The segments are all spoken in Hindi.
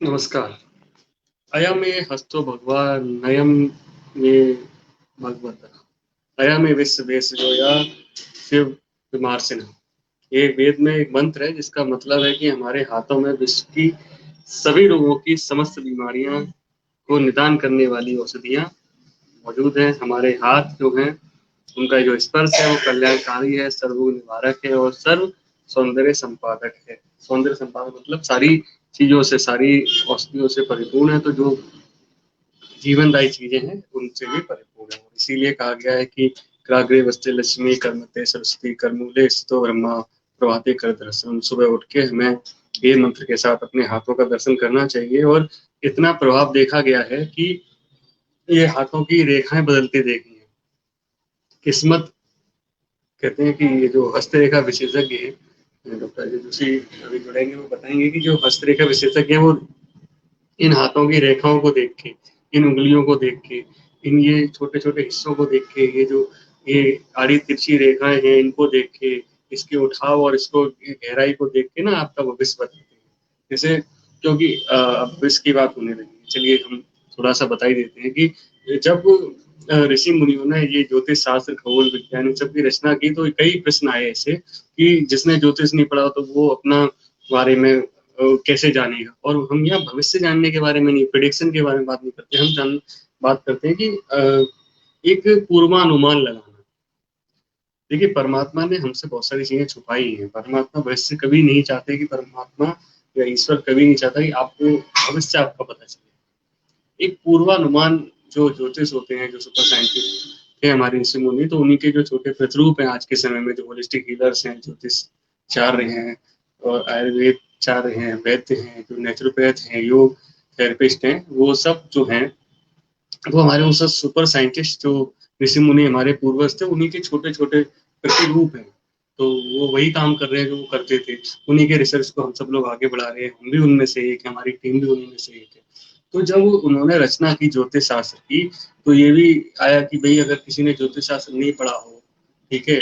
नमस्कार। अयमे हस्तो भगवान् नयं मे भगवतः। अयमे विश्वेशजोया शिव विमर्शिनः। ये वेद में एक मंत्र है जिसका मतलब है कि हमारे हाथों में विश्व की सभी रोगों की समस्त बीमारियां को निदान करने वाली औषधियां मौजूद हैं। हमारे हाथ जो हैं उनका जो स्पर्श है वो कल्याणकारी है, सर्व निवारक है और सर्व सौंदर्य संपादक है। सौंदर्य संपादक मतलब सारी चीजों से, सारी औषधियों से परिपूर्ण है। तो जो जीवनदायी चीजें हैं उनसे भी परिपूर्ण है। इसीलिए कहा गया है कि कराग्रे वस्ते लक्ष्मी कर्मते सरस्वती करमूले स्थितो ब्रह्मा प्रभाते कर दर्शन। सुबह उठ के हमें ये मंत्र के साथ अपने हाथों का दर्शन करना चाहिए। और इतना प्रभाव देखा गया है कि ये हाथों की रेखाएं बदलते देखी हैं। किस्मत कहते हैं कि ये जो हस्तरेखा विशेषज्ञ है डॉक्टर जोशी अभी जुड़ेंगे, वो बताएंगे कि जो हस्तरेखा विशेषज्ञ है वो इन हाथों की रेखाओं को देख के, इन उंगलियों को देख के, इन ये छोटे-छोटे हिस्सों को देख के, ये आड़ी तिरछी रेखाएँ हैं इनको देख के, इसके उठाव और इसको गहराई को देख के ना आपका भविष्य बताते हैं। जैसे क्योंकि अब भविष्य की बात होने लगी है, चलिए हम थोड़ा-सा बता ही देते हैं कि जब ऋषि मुनियों ने ये ज्योतिष शास्त्र, खगोल विज्ञान इन सब की रचना की तो कई प्रश्न आए ऐसे कि जिसने ज्योतिष नहीं पढ़ा तो वो अपना बारे में कैसे जानेगा। और हम यहाँ भविष्य जानने के बारे में नहीं, प्रेडिक्शन के बारे में बात नहीं करते, हम बात करते हैं कि एक पूर्वानुमान लगाना। देखिए परमात्मा ने हमसे बहुत सारी चीजें छुपाई हैं। परमात्मा भविष्य कभी नहीं चाहते कि परमात्मा या ईश्वर कभी नहीं चाहता कि आपको भविष्य आपका पता चले। एक पूर्वानुमान जो ज्योतिष होते हैं, जो सुपर साइंटिस्ट थे हमारे ऋषि मुनि, तो उन्हीं के जो छोटे प्रतिरूप हैं आज के समय में, जो होलिस्टिक हीलर्स हैं, ज्योतिषचार्य हैं और आयुर्वेदचार्य हैं, वैद्य हैं, जो नेचुरोपैथ हैं, योग थेरेपिस्ट हैं, वो सब जो हैं वो हमारे उस सुपर साइंटिस्ट जो ऋषि मुनि हमारे पूर्वज थे उन्हीं के छोटे-छोटे प्रतिरूप हैं। तो वो वही काम कर रहे हैं जो वो करते थे। उन्हीं के रिसर्च को हम सब लोग आगे बढ़ा रहे हैं। हम भी उनमें से एक हैं, हमारी टीम भी उन्हीं में से एक है। तो जब उन्होंने रचना की ज्योतिष शास्त्र की, तो ये भी आया कि भई अगर किसी ने ज्योतिष शास्त्र नहीं पढ़ा हो, ठीक है?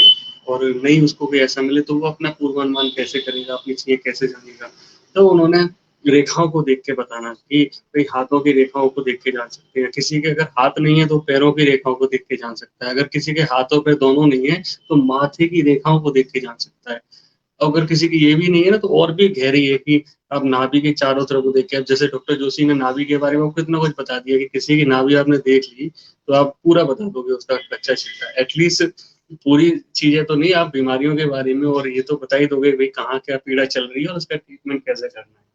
और नहीं उसको कोई ऐसा मिले तो वो अपना पूर्वानुमान कैसे करेगा, अपनी चीज़ें कैसे जानेगा? तो उन्होंने रेखाओं को देख के बताना कि भई हाथों की रेखाओं को देख के जान सकते हैं। किसी के अगर हाथ नहीं है तो पैरों की रेखाओं को देख के जान सकता है। अगर किसी के हाथों-पैर दोनों नहीं है तो माथे की रेखाओं को देख के जान सकता है। अगर किसी की ये भी नहीं है ना तो और भी गहरी है कि आप नाभि के चारों तरफ को देख के, अब जैसे डॉक्टर जोशी ने नाभि के बारे में आपको कितना कुछ बता दिया कि किसी की नाभि आपने देख ली तो आप पूरा बता दोगे उसका कच्चा-छिलका। एटलीस्ट पूरी चीज़ें तो नहीं, आप बीमारियों के बारे में और ये तो बता ही दोगे भई कहाँ क्या पीड़ा चल रही है और उसका ट्रीटमेंट कैसे करना है।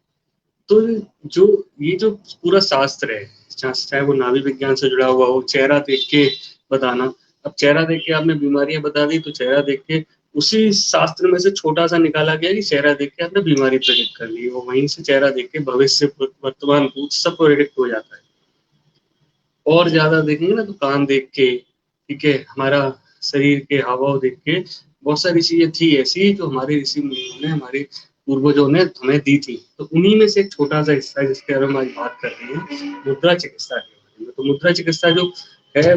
तो जो ये जो पूरा शास्त्र है, चाहे वो नाभि विज्ञान से जुड़ा हुआ हो, चेहरा देख के बताना। अब चेहरा देख के आपने बीमारियाँ बता दी तो चेहरा देख के उसी शास्त्र में से छोटा-सा निकाला गया कि चेहरा देख के आपने बीमारी प्रेडिक्ट कर ली और वहीं से चेहरा देख के भविष्य, वर्तमान, भूत सब प्रेडिक्ट हो जाता है। और ज़्यादा देखेंगे ना तो कान देख के, ठीक है, हमारा शरीर के हाव-भाव देख के बहुत सारी चीज़ें थी ऐसी जो हमारे ऋषि मुनियों ने, हमारे पूर्वजों ने हमें दी थी। तो उन्हीं में से एक छोटा-सा हिस्सा है जिसके बारे में आज बात कर रहे हैं, मुद्रा चिकित्सा के बारे में। तो मुद्रा चिकित्सा जो है,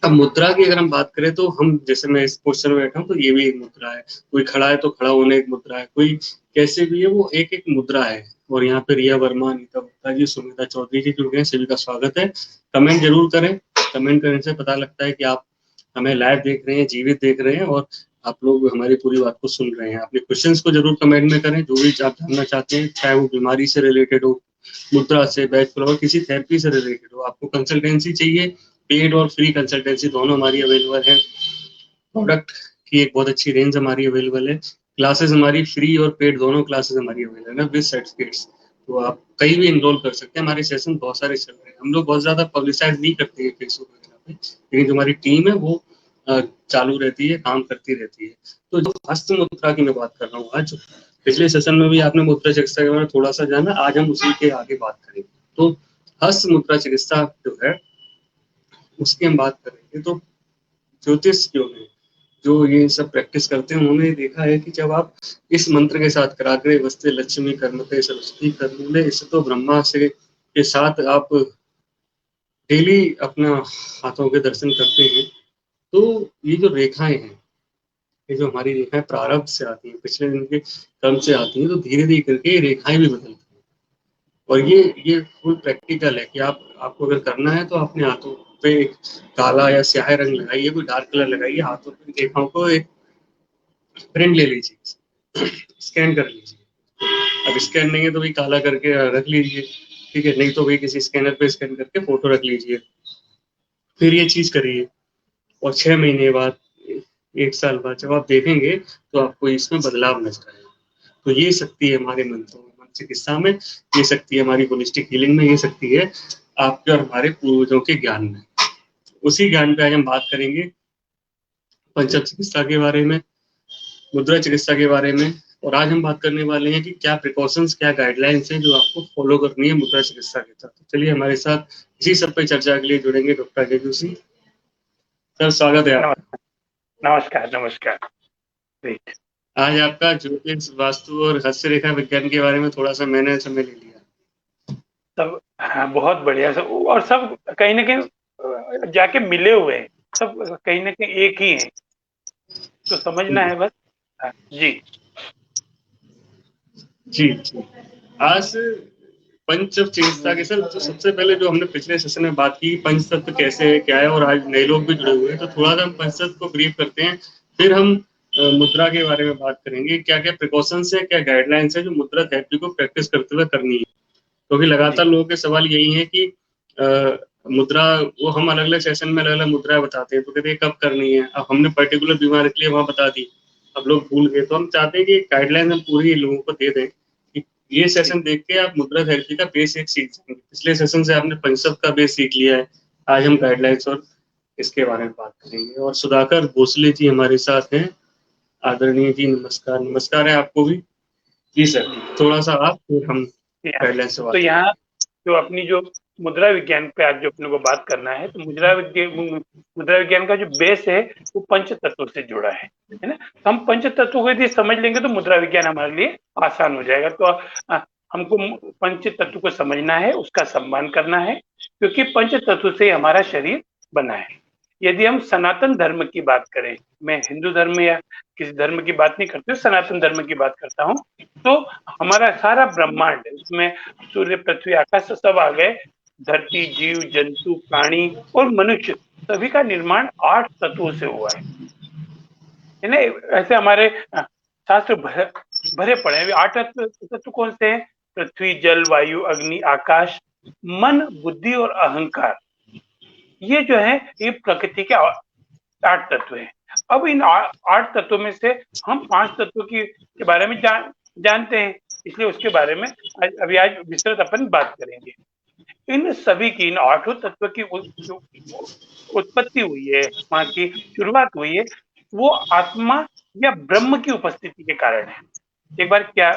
अब मुद्रा की अगर हम बात करें तो हम जैसे मैं इस पोस्चर में बैठा हूँ तो ये भी एक मुद्रा है। कोई खड़ा है तो खड़ा होना एक मुद्रा है। कोई कैसे भी है वो एक-एक मुद्रा है। और यहाँ पे रिया वर्मा, अनीता गुप्ता जी, सुमिता चौधरी जी जुड़ गए हैं, सभी का स्वागत है। कमेंट ज़रूर करें। कमेंट करने से पता लगता है कि आप हमें लाइव देख रहे हैं, जीवित देख रहे हैं और आप लोग हमारी पूरी बात को सुन रहे हैं। अपने क्वेश्चंस को ज़रूर कमेंट में करें, जो भी आप जानना चाहते हैं, चाहे वो बीमारी से रिलेटेड हो, मुद्रा से, बैक फ्लोर, किसी थेरेपी से रिलेटेड हो, आपको कंसल्टेंसी चाहिए, पेड और फ्री कंसल्टेंसी दोनों हमारी अवेलेबल है। प्रोडक्ट की एक बहुत अच्छी रेंज हमारी अवेलेबल है। क्लासेस हमारी फ्री और पेड दोनों क्लासेस हमारी अवेलेबल है विद सर्टिफिकेट्स। तो आप कहीं भी एनरोल कर सकते हैं। हमारे सेशन बहुत सारे चल रहे हैं। हम लोग बहुत ज़्यादा पब्लिसाइज़ नहीं करते हैं फेसबुक वगैरह पे, लेकिन जो हमारी टीम है वो चालू रहती है, काम करती रहती है। तो जो हस्त मुद्रा की मैं बात कर रहा हूँ आज, पिछले सेशन में भी आपने मुद्रा चिकित्सा के बारे में थोड़ा-सा जाना, आज हम उसी के आगे बात करेंगे। तो हस्त मुद्रा चिकित्सा जो है उसकी हम बात करेंगे। तो ज्योतिष जो है, जो ये सब प्रैक्टिस करते हैं, उन्होंने देखा है कि जब आप इस मंत्र के साथ कराग्रे वस्ते लक्ष्मी कर्मते सरस्वती करमूले इस तो ब्रह्मा से के साथ आप डेली अपना हाथों के दर्शन करते हैं, तो ये जो रेखाएँ हैं, ये जो हमारी रेखाएँ प्रारब्ध से आती हैं, पिछले दिन के कर्म से आती हैं, तो धीरे-धीरे करके ये रेखाएँ भी बदलती हैं। और ये फुल प्रैक्टिकल है कि आपको अगर करना है तो अपने हाथों पे एक काला या स्याह रंग लगाइए, कोई डार्क कलर लगाइए, हाथों पे रेखाओं को एक प्रिंट ले लीजिए, स्कैन कर लीजिए। अब स्कैन नहीं है तो भी काला करके रख लीजिए, ठीक है, नहीं तो भी किसी स्कैनर पे स्कैन करके फोटो रख लीजिए, फिर ये चीज करिए। और 6 महीने बाद, 1 साल बाद जब आप देखेंगे तो आपको इसमें बदलाव नजर आएगा। तो ये शक्ति है हमारे मंत्रों में, मन चिकित्सा में, ये शक्ति है हमारी होलिस्टिक हीलिंग में, ये शक्ति है आपके और हमारे पूर्वजों के ज्ञान में। उसी ज्ञान पे आज हम बात करेंगे पंचक चिकित्सा के बारे में, मुद्रा चिकित्सा के बारे में। और आज हम बात करने वाले हैं कि क्या प्रिकॉशंस, क्या गाइडलाइंस हैं जो आपको फॉलो करनी है मुद्रा चिकित्सा के साथ। तो चलिए हमारे साथ इसी सब पे चर्चा के लिए जुड़ेंगे डॉक्टर अजय जोशी सर, स्वागत है आपका। नमस्कार नमस्कार। ग्रेट। आज आपका ज्योतिष, वास्तु और हस्त रेखा विज्ञान के बारे में थोड़ा सा मैंने समय ले लिया। सब हाँ, बहुत बढ़िया सब, और सब कहीं ना कहीं जाके मिले हुए हैं, सब कहीं ना कहीं एक ही हैं, तो समझना है बस। हाँ, जी जी जी। आज पंच चिकित्सा के सर, तो सबसे पहले जो हमने पिछले सेशन में बात की पंच तत्व कैसे है, क्या है, और आज नए लोग भी जुड़े हुए हैं, तो थोड़ा सा हम पंच तत्व को ब्रीफ करते हैं। फिर हम मुद्रा के बारे में बात करेंगे, क्या क्या प्रिकॉशंस है, क्या गाइडलाइंस है जो मुद्रा थेरेपी को प्रैक्टिस करते हुए करनी है। क्योंकि जी लगातार लोगों के सवाल यही है कि मुद्रा, वो हम अलग अलग सेशन में अलग अलग मुद्रा बताते हैं, तो कहते हैं कब करनी है। अब हमने पर्टिकुलर बीमारी के लिए वहां बता दी, अब लोग भूल गए, तो हम चाहते हैं कि गाइडलाइन हम पूरी लोगों को दे दें कि ये जी सेशन देख के आप मुद्रा थेरेपी का बेसिक सीख जाएंगे। पिछले सेशन से आपने पंचसप का बेस सीख लिया है, आज हम गाइडलाइंस और इसके बारे में बात करेंगे। और सुधाकर भोसले जी हमारे साथ हैं, आदरणीय जी, नमस्कार। नमस्कार है आपको भी। जी सर, जी। थोड़ा सा आप, फिर हम यहाँ गाइडलाइंस से तो बात करेंगे। यहाँ जो अपनी जो मुद्रा विज्ञान पे आज जो अपने को बात करना है, तो मुद्रा विज्ञान का जो बेस है वो पंच तत्व से जुड़ा है ना। तो हम पंच तत्व को यदि समझ लेंगे तो मुद्रा विज्ञान हमारे लिए आसान हो जाएगा। तो हमको पंच तत्व को समझना है, उसका सम्मान करना है, क्योंकि पंच तत्व से हमारा शरीर बना है। यदि हम सनातन धर्म की बात करें, मैं हिंदू धर्म या किसी धर्म की बात नहीं करती हूँ, सनातन धर्म की बात करता हूँ, तो हमारा सारा ब्रह्मांड, उसमें सूर्य पृथ्वी आकाश सब आ गए, धरती जीव जंतु प्राणी और मनुष्य, सभी का निर्माण 8 तत्वों से हुआ है ना। ऐसे हमारे शास्त्र भरे पड़े हैं। 8 तत्व कौन से हैं? पृथ्वी जल वायु अग्नि आकाश, मन बुद्धि और अहंकार। ये जो है ये प्रकृति के 8 तत्व हैं। अब इन 8 तत्वों में से हम 5 तत्वों के बारे में जानते हैं, इसलिए उसके बारे में अभी आज विस्तृत अपन बात करेंगे। इन सभी की, इन 8 तत्व की जो उत्पत्ति हुई है, वहां की शुरुआत हुई है, वो आत्मा या ब्रह्म की उपस्थिति के कारण है। एक बार क्या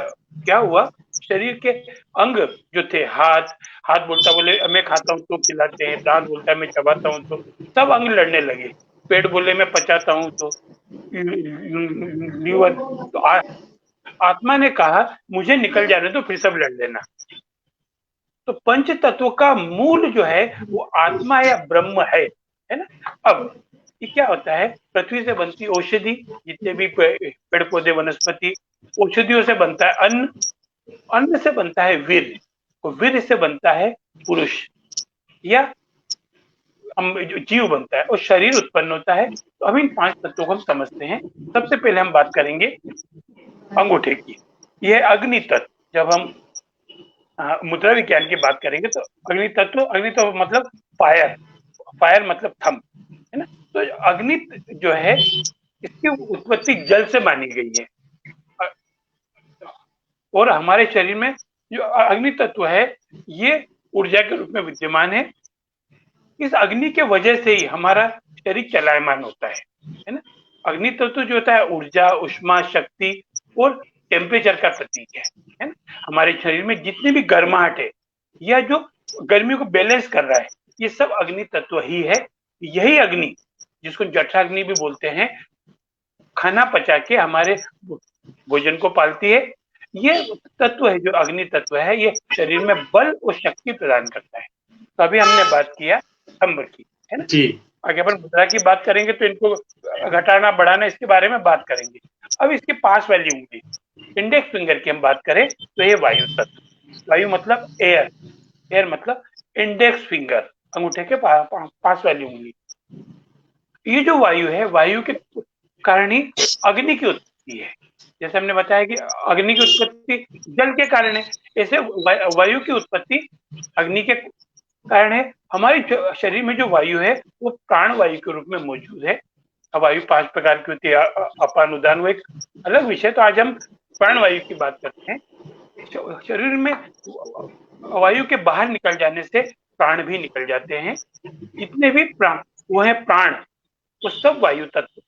क्या हुआ, शरीर के अंग जो थे, हाथ हाथ बोलता बोले मैं खाता हूँ तो खिलाते हैं, दांत बोलता है मैं चबाता हूँ, तो सब अंग लड़ने लगे। पेट बोले मैं पचाता हूँ, तो लीवर, तो आत्मा ने कहा मुझे निकल जाने दो, फिर सब लड़ लेना। तो पंच तत्व का मूल जो है वो आत्मा या ब्रह्म है ना। अब ये क्या होता है, पृथ्वी से बनती औषधि, जितने भी पेड़ पौधे वनस्पति, औषधियों से बनता है अन्न, अन्न से बनता है वीर, और वीर से बनता है पुरुष या जो जीव बनता है, और शरीर उत्पन्न होता है। तो अब इन 5 तत्वों को हम समझते हैं। सबसे पहले हम बात करेंगे अंगूठे की, यह अग्नि तत्व। जब हम मुद्रा विज्ञान की बात करेंगे तो अग्नि तत्व मतलब फायर, फायर मतलब थंब, है ना। तो अग्नि जो है, इसकी उत्पत्ति जल से मानी गई है, और हमारे शरीर में जो अग्नि तत्व है ये ऊर्जा के रूप में विद्यमान है। इस अग्नि के वजह से ही हमारा शरीर चलायमान होता है ना। अग्नि तत्व जो होता है ऊर्जा, उष्मा, शक्ति और टेम्परेचर का प्रतीक है ना। हमारे शरीर में जितनी भी गर्माहट है या जो गर्मी को बैलेंस कर रहा है, ये सब अग्नि तत्व ही है। यही अग्नि, जिसको जठराग्नि भी बोलते हैं, खाना पचा के हमारे भोजन को पालती है। ये तत्व है जो अग्नि तत्व है, ये शरीर में बल और शक्ति प्रदान करता है। तो अभी हमने बात किया स्तंभ की, है ना। जी आगे अपन मुद्रा की बात करेंगे तो इनको घटाना बढ़ाना इसके बारे में बात करेंगे। अब इसके पास वाली उंगली, इंडेक्स फिंगर की हम बात करें तो ये वायु तत्व, वायु मतलब एयर, एयर मतलब इंडेक्स फिंगर, अंगूठे के पास वाली उंगली। ये जो वायु है, वायु के कारण ही अग्नि की उत्पत्ति है। जैसे हमने बताया कि अग्नि की उत्पत्ति जल के कारण है, ऐसे वायु की उत्पत्ति अग्नि के कारण है। हमारे शरीर में जो वायु है वो प्राण वायु के रूप में मौजूद है। वायु 5 प्रकार की होती है, अपान उदान, वो एक अलग विषय। तो आज हम प्राण वायु की बात करते हैं। शरीर में वायु के बाहर निकल जाने से प्राण भी निकल जाते हैं। जितने भी प्राण वो है प्राण, वो सब वायु तत्व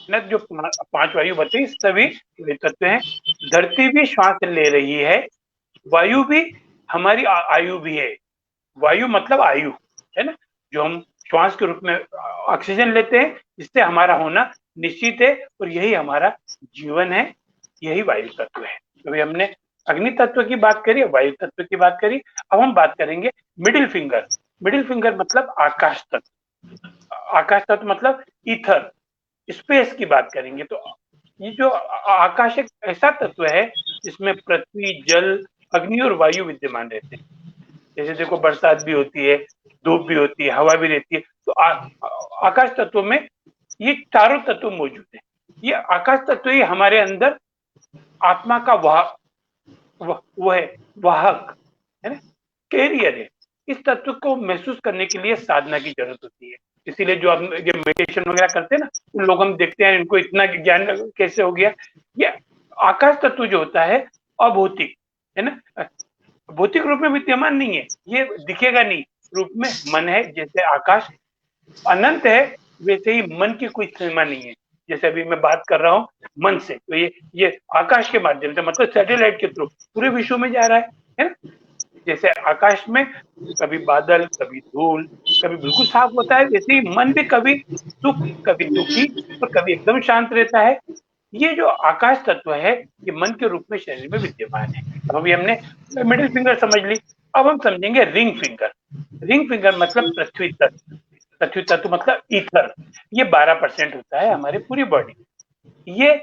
न, जो 5 वायु बताई सभी वायु तत्व हैं। धरती भी श्वास ले रही है, वायु भी हमारी आयु भी है। वायु मतलब आयु है ना, जो हम श्वास के रूप में ऑक्सीजन लेते हैं, जिससे हमारा होना निश्चित है, और यही हमारा जीवन है, यही वायु तत्व है। अभी हमने अग्नि तत्व की बात करी, वायु तत्व की बात करी। अब हम बात करेंगे मिडिल फिंगर। मिडिल फिंगर मतलब आकाश तत्व। आकाश तत्व मतलब ईथर, स्पेस की बात करेंगे। तो ये जो आकाश एक ऐसा तत्व है जिसमें पृथ्वी, जल, अग्नि और वायु विद्यमान रहते हैं। जैसे देखो, बरसात भी होती है, धूप भी होती है, हवा भी रहती है। तो आकाश तत्व में ये चारों तत्व मौजूद है। ये आकाश तत्व ही हमारे अंदर आत्मा का वो है, वाहक है ना, कैरियर है। इस तत्व को महसूस करने के लिए साधना की जरूरत होती है। इसीलिए जो हम ये मेडिटेशन वगैरह करते हैं ना, उन लोग हम देखते हैं इनको इतना ज्ञान कैसे हो गया। ये आकाश तत्व जो होता है अभौतिक है ना, भौतिक रूप में विद्यमान नहीं है, ये दिखेगा नहीं रूप में। मन है, जैसे आकाश अनंत है, वैसे ही मन की कोई सीमा नहीं है। जैसे अभी मैं बात कर रहा हूँ मन से, तो ये आकाश के माध्यम से, मतलब सैटेलाइट के थ्रू पूरे विश्व में जा रहा है ना। जैसे आकाश में कभी बादल, कभी धूल, कभी बिल्कुल साफ होता है, वैसे ही मन भी कभी सुख, कभी दुखी, और कभी एकदम शांत रहता है। ये जो आकाश तत्व है, ये मन के रूप में शरीर में विद्यमान है। अब अभी हमने मिडिल फिंगर समझ ली, अब हम समझेंगे रिंग फिंगर। रिंग फिंगर मतलब पृथ्वी तत्व। पृथ्वी तत्व मतलब ईथर। ये 12% होता है हमारी पूरी बॉडी। ये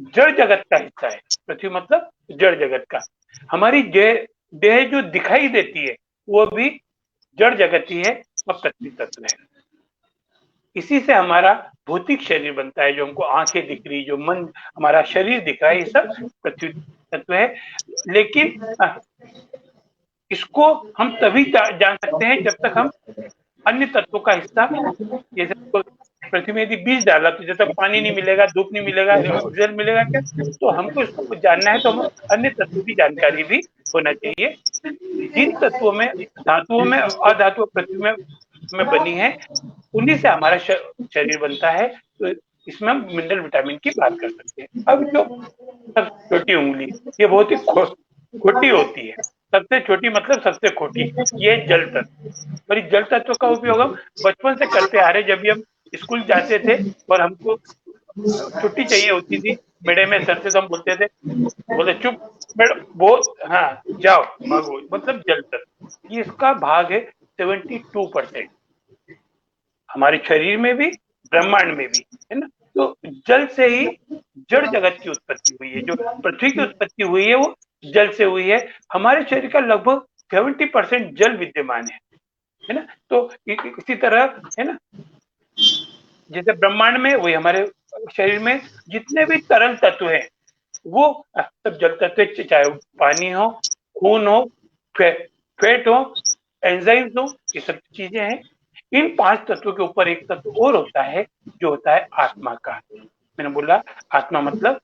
जड़ जगत का हिस्सा है। पृथ्वी मतलब जड़ जगत का। हमारी देह जो दिखाई देती है वो भी जड़ जगत ही है, वह पृथ्वी तत्व है। इसी से हमारा भौतिक शरीर बनता है, जो हमको आंखें दिख रही, जो मन, हमारा शरीर दिख रहा है, ये सब पृथ्वी तत्व है। लेकिन इसको हम तभी जान सकते हैं जब तक हम अन्य तत्वों का हिस्सा, जैसे पृथ्वी में यदि बीज डाला तो जब तक पानी नहीं मिलेगा, धूप नहीं मिलेगा, ऑक्सीजन मिलेगा क्या, तो हमको इसको जानना है तो हम अन्य तत्वों की जानकारी भी होना चाहिए। जिन तत्वों में, धातुओं में, अधातुओं पृथ्वी में बनी है, उन्हीं से हमारा शरीर बनता है। तो इसमें हम मिनरल विटामिन की बात कर सकते हैं। अब जो छोटी उंगली, ये बहुत ही खोटी होती है। सबसे छोटी मतलब सबसे खोटी, ये जल तत्व। और इस जल तत्व का उपयोग हम बचपन से करते आ रहे। जब भी हम स्कूल जाते थे और हमको छुट्टी चाहिए होती थी मेडे में, सर से तो हम बोलते थे, बोले चुप मैडम, वो हाँ जाओ भागो, मतलब जल तत्व। ये इसका भाग है 72%। हमारे शरीर में भी, ब्रह्मांड में भी, है ना। तो जल से ही जड़ जगत की उत्पत्ति हुई है। जो पृथ्वी की उत्पत्ति हुई है वो जल से हुई है। हमारे शरीर का लगभग 70% जल विद्यमान है ना। तो इसी तरह है ना, जैसे ब्रह्मांड में, वही हमारे शरीर में जितने भी तरल तत्व हैं वो सब जल तत्व, चाहे पानी हो, खून हो, फैट हो, एंजाइम्स हो, ये सब चीजें हैं। इन 5 तत्वों के ऊपर एक तत्व और होता है, जो होता है आत्मा का। मैंने बोला आत्मा मतलब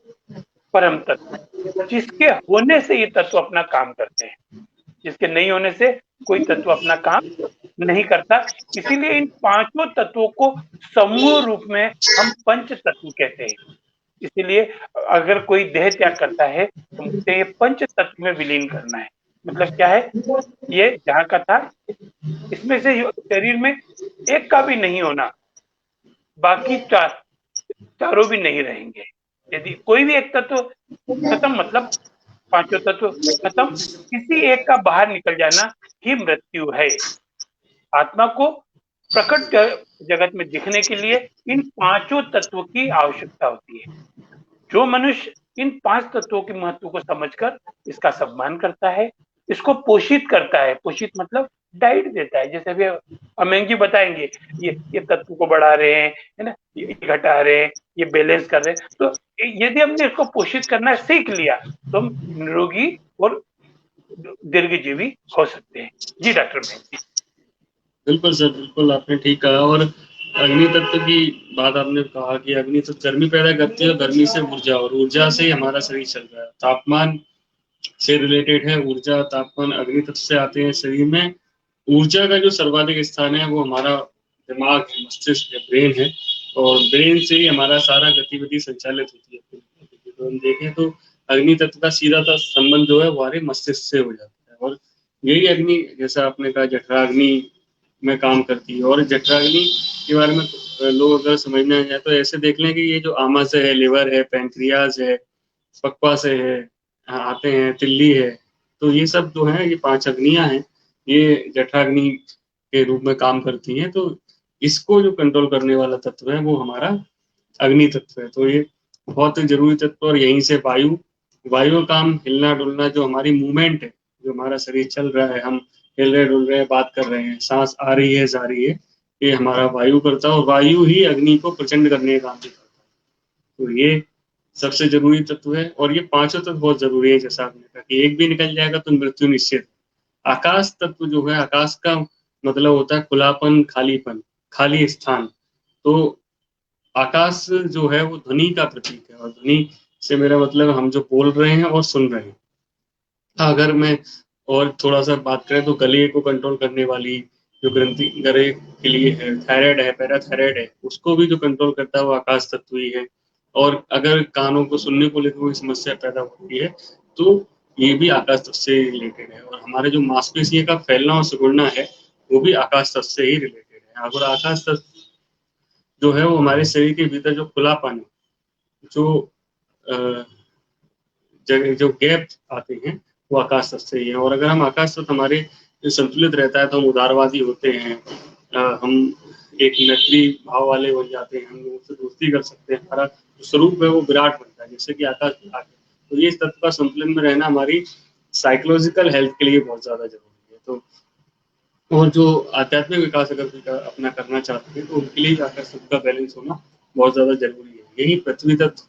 परम तत्व, जिसके होने से ये तत्व अपना काम करते हैं। जिसके नहीं होने से कोई तत्व अपना काम नहीं करता। इसीलिए इन 5 तत्वों को समूह रूप में हम पंच तत्व कहते हैं। इसीलिए अगर कोई देह त्याग करता है तो मुझे ये पंच तत्व में विलीन करना है। मतलब क्या है, ये जहां का था, इसमें से शरीर में एक का भी नहीं होना, बाकी चारों भी नहीं रहेंगे। यदि कोई भी एक तत्व खत्म, मतलब 5 तत्व खत्म, किसी एक का बाहर निकल जाना ही मृत्यु है। आत्मा को प्रकट जगत में दिखने के लिए इन 5 तत्वों की आवश्यकता होती है। जो मनुष्य इन 5 तत्वों के महत्व को समझकर इसका सम्मान करता है, इसको पोषित करता है। पोषित मतलब डाइट देता है। जैसे अभी अमेंग जी बताएंगे, ये तत्व को बढ़ा रहे हैं, है ना, ये घटा रहे हैं, ये बैलेंस कर रहे हैं। तो यदि हमने इसको पोषित करना सीख लिया तो हम निरोगी और दीर्घजीवी हो सकते हैं। जी डॉक्टर अमेंग जी। बिल्कुल सर, बिल्कुल आपने ठीक कहा। और अग्नि तत्व की बात आपने कहा कि अग्नि तत्व गर्मी पैदा करती है, और गर्मी से ऊर्जा, और ऊर्जा से ही हमारा शरीर चल रहा है। तापमान से रिलेटेड है ऊर्जा, तापमान अग्नि तत्व से आते हैं शरीर में। ऊर्जा का जो सर्वाधिक स्थान है वो हमारा दिमाग है, मस्तिष्क है, ब्रेन है। और ब्रेन से ही हमारा सारा गतिविधि संचालित होती है। तो हम देखें तो अग्नि तत्व का सीधा सा संबंध जो है वो हमारे मस्तिष्क से हो जाता है। और यही अग्नि, जैसा आपने कहा, जठराग्नि में काम करती है। और जठराग्नि के बारे में लोग अगर समझना चाहे तो ऐसे देख लें कि ये जो आमाशय है, लिवर है, पैंक्रियाज है, पक्वाशय है, आते हैं, तिल्ली है, तो ये सब जो है, ये 5 अग्नियां हैं, ये जठराग्नि के रूप में काम करती हैं। तो इसको जो कंट्रोल करने वाला तत्व है वो हमारा अग्नि तत्व है। तो ये बहुत जरूरी तत्व। और यहीं से वायु, वायु काम, हिलना डुलना, जो हमारी मूवमेंट है, जो हमारा शरीर चल रहा है, हम हिल रहे डुल रहे हैं, बात कर रहे हैं, सांस आ रही है जा रही है, ये हमारा वायु करता है। और वायु ही अग्नि को प्रचंड करने का काम भी करता है। तो ये सबसे जरूरी तत्व है। और ये पांचों तत्व बहुत जरूरी है। जैसा आपने कहा कि एक भी निकल जाएगा तो मृत्यु निश्चित। आकाश तत्व जो है, आकाश का मतलब होता है खुलापन, खालीपन, खाली स्थान। तो आकाश जो है वो ध्वनि का प्रतीक है। और ध्वनि से मेरा मतलब हम जो बोल रहे हैं और सुन रहे हैं। अगर मैं और थोड़ा सा बात करें तो गले को कंट्रोल करने वाली जो ग्रंथि गले के लिए है, थायराइड है, पैराथायराइड है, उसको भी जो कंट्रोल करता है वो आकाश तत्व ही है। और अगर कानों को सुनने को लेकर कोई समस्या पैदा होती है तो ये भी आकाश तत्व से रिलेटेड है। और हमारे जो मांसपेशियों का फैलना और सिकुड़ना है वो भी आकाश तत्व से ही रिलेटेड है। अगर आकाश तत्व जो है वो हमारे शरीर के भीतर जो खुलापन है, जो जो गैप आते हैं, वो आकाश तत्व से ही है। और अगर हम आकाश तत्व हमारे संतुलित रहता है तो हम उदारवादी होते हैं, हम एक मैत्री भाव वाले बन जाते हैं, हम लोगों से दोस्ती कर सकते हैं, हमारा जो स्वरूप है वो विराट बनता है, जैसे कि आकाश विराट है। तो ये तत्व का संतुलन में रहना हमारी साइकोलॉजिकल हेल्थ के लिए बहुत ज्यादा जरूरी है। तो और जो आध्यात्मिक विकास अगर अपना करना चाहते हैं तो उनके लिए आकाश तत्व का बैलेंस होना बहुत ज्यादा जरूरी है। यही पृथ्वी तत्व,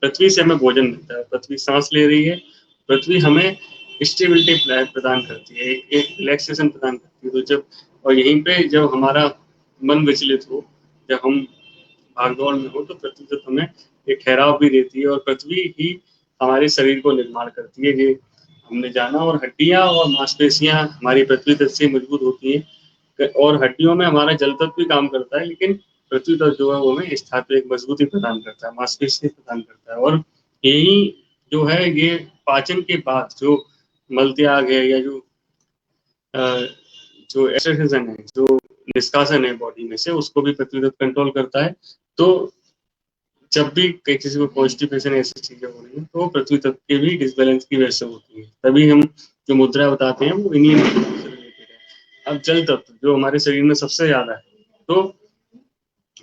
पृथ्वी से हमें भोजन मिलता है, पृथ्वी सांस ले रही है, पृथ्वी हमें स्टेबिलिटी प्रदान करती है, एक रिलैक्सेशन प्रदान करती है। तो जब, और यहीं पे जब हमारा मन विचलित हो, जब हम भागदौड़ में हो, तो पृथ्वी तत्व हमें एक ठहराव भी देती है। और पृथ्वी ही हमारे शरीर को निर्माण करती है, ये हमने जाना। और हड्डियां और मांसपेशियां हमारी पृथ्वी तत्व से मजबूत होती हैं। और हड्डियों में हमारा जल तत्व भी काम करता है, लेकिन पृथ्वी तत्व जो है वो हमें स्थापित एक मजबूती प्रदान करता है, मांसपेशी प्रदान करता है। और यही जो है, ये पाचन के बाद जो मल त्याग है, या जो एक्सरसाइज है, जो निष्कासन है बॉडी में से, उसको भी पृथ्वी तत्व कंट्रोल करता है। तो जब भी किसी को कॉन्स्टिपेशन ऐसी चीजें हो रही है तो पृथ्वी तत्व के भी डिसबैलेंस की वजह से होती है। तभी हम जो मुद्रा बताते हैं वो इन्हीं से रिलेटेड है। अब जल तत्व जो हमारे शरीर में सबसे ज्यादा है, तो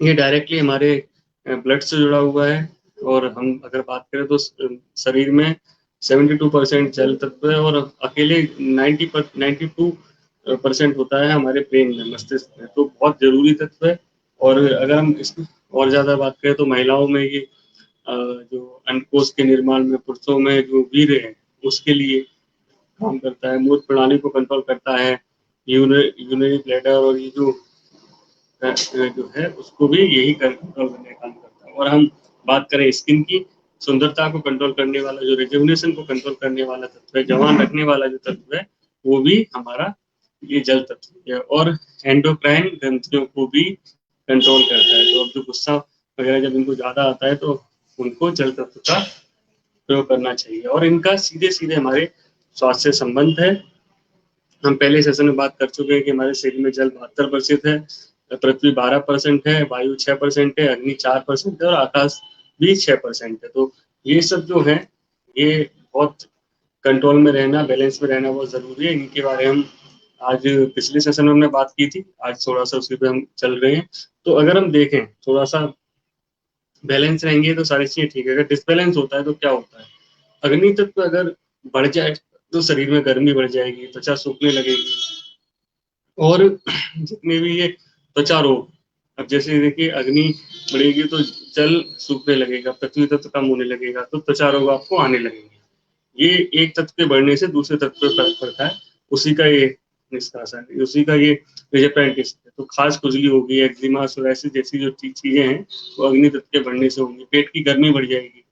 ये डायरेक्टली हमारे ब्लड से जुड़ा हुआ है। और हम अगर बात करें तो शरीर में 72% जल तत्व है, और अकेले 92% होता है हमारे ब्रेन में, मस्तिष्क में। तो बहुत जरूरी तत्व है। और अगर हम इसमें और ज्यादा बात करें तो महिलाओं में ये जो अंडकोश के निर्माण में, पुरुषों में जो वीर्य है उसके लिए काम करता है, मूत्र प्रणाली को कंट्रोल करता है, यूरिनरी ब्लैडर, और ये जो है उसको भी यही कंट्रोल करने का काम करता है। और हम बात करें स्किन की, सुंदरता को कंट्रोल करने वाला, जो रिजुविनेशन को कंट्रोल करने वाला तत्व है, जवान रखने वाला जो तत्व है, वो भी हमारा ये जल तत्व है। और एंडोक्राइन ग्रंथियों को भी कंट्रोल करता है। तो अब जो गुस्सा वगैरह जब इनको ज्यादा आता है तो उनको जल तत्व का प्रयोग करना चाहिए। और इनका सीधे सीधे हमारे स्वास्थ्य से संबंध है। हम पहले सेशन में बात कर चुके हैं कि हमारे शरीर में जल 72% है, पृथ्वी 12% है, वायु 6% है, अग्नि 4% है, और आकाश भी 6% है। तो ये सब जो है, ये बहुत कंट्रोल में रहना, बैलेंस में रहना बहुत जरूरी है। इनके बारे में हम आज पिछले सेशन में हमने बात की थी, आज थोड़ा सा उसी पे हम चल रहे हैं। तो अगर हम देखें, थोड़ा सा बैलेंस रहेंगे तो सारी चीजें ठीक है। अगर डिसबैलेंस होता है तो क्या होता है, अग्नि तत्व अगर बढ़ जाए, तो शरीर में गर्मी बढ़ जाएगी, त्वचा सूखने लगेगी। और जितने भी ये त्वचा रोग, अब जैसे देखिए अग्नि बढ़ेगी तो जल सूखने लगेगा, पृथ्वी तत्व कम होने लगेगा, तो त्वचा रोग आपको आने लगेंगे। ये एक तत्व के बढ़ने से दूसरे तत्व पे फर्क पड़ता है, उसी का ये निष्कासन है, उसी का ये रिजेपेंटिस है। तो खास खुजली होगी, एक्जिमा, सोरायसिस जैसी जो चीजें हैं वो अग्नि तत्व के बढ़ने से होंगी। पेट की गर्मी बढ़ जाएगी,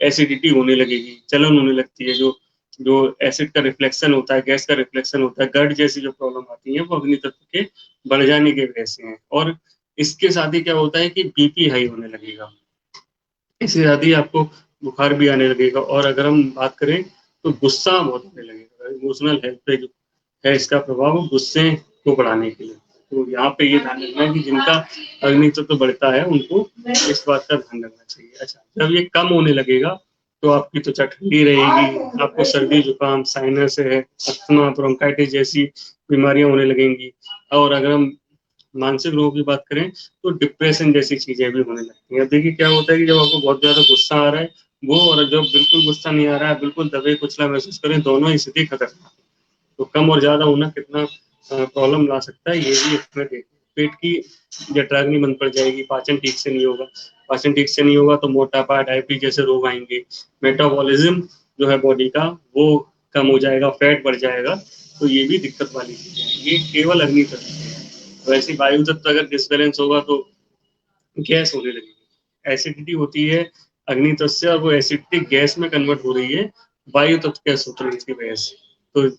एसिडिटी होने लगेगी, जलन होने लगती है, जो जो एसिड का रिफ्लेक्शन होता है, गैस का रिफ्लेक्शन होता है, गट जैसी जो प्रॉब्लम आती है वो अग्नि तत्व के बढ़ जाने की वजह से है। और इसके साथ ही क्या होता है कि बीपी हाई होने लगेगा, इसके साथ ही आपको बुखार भी आने लगेगा। और अगर हम बात करें तो गुस्सा बहुत आने लगेगा। इमोशनल हेल्थ पे जो है इसका प्रभाव, गुस्से को बढ़ाने के लिए। तो यहाँ पे ये ध्यान रखना है कि जिनका अग्नि तत्व बढ़ता है उनको इस बात का ध्यान रखना चाहिए। अच्छा, जब ये कम होने लगेगा तो आपकी त्वचा ठंडी रहेगी, आपको सर्दी जुकाम, साइनस है, अस्थमा, ब्रोंकाइटिस जैसी बीमारियां होने लगेंगी। और अगर हम मानसिक रोगों की बात करें तो डिप्रेशन जैसी चीजें भी होने लगती हैं। अब देखिए क्या होता है कि जब आपको बहुत ज्यादा गुस्सा आ रहा है वो, और जब बिल्कुल गुस्सा नहीं आ रहा है, बिल्कुल दबे कुचला महसूस करें, दोनों ही स्थिति खतरनाक है। तो कम और ज्यादा होना कितना प्रॉब्लम ला सकता है, ये भी इसमें देखिए। पेट की जठराग्नि बंद पड़ जाएगी, पाचन ठीक से नहीं होगा, पाचन ठीक से नहीं होगा तो मोटापा, डायबिटीज जैसे रोग आएंगे। मेटाबॉलिज्म जो है बॉडी का वो कम हो जाएगा, फैट बढ़ जाएगा। तो ये भी दिक्कत वाली चीजें हैं, ये केवल अग्नि तत्व है। वैसे वायु तत्व अगर डिसबैलेंस होगा तो गैस होने लगेगी, एसिडिटी होती है अग्नि तत्व से, और वो एसिडिटी गैस में कन्वर्ट हो रही है वायु तत्व के असंतुलन की वजह से। तो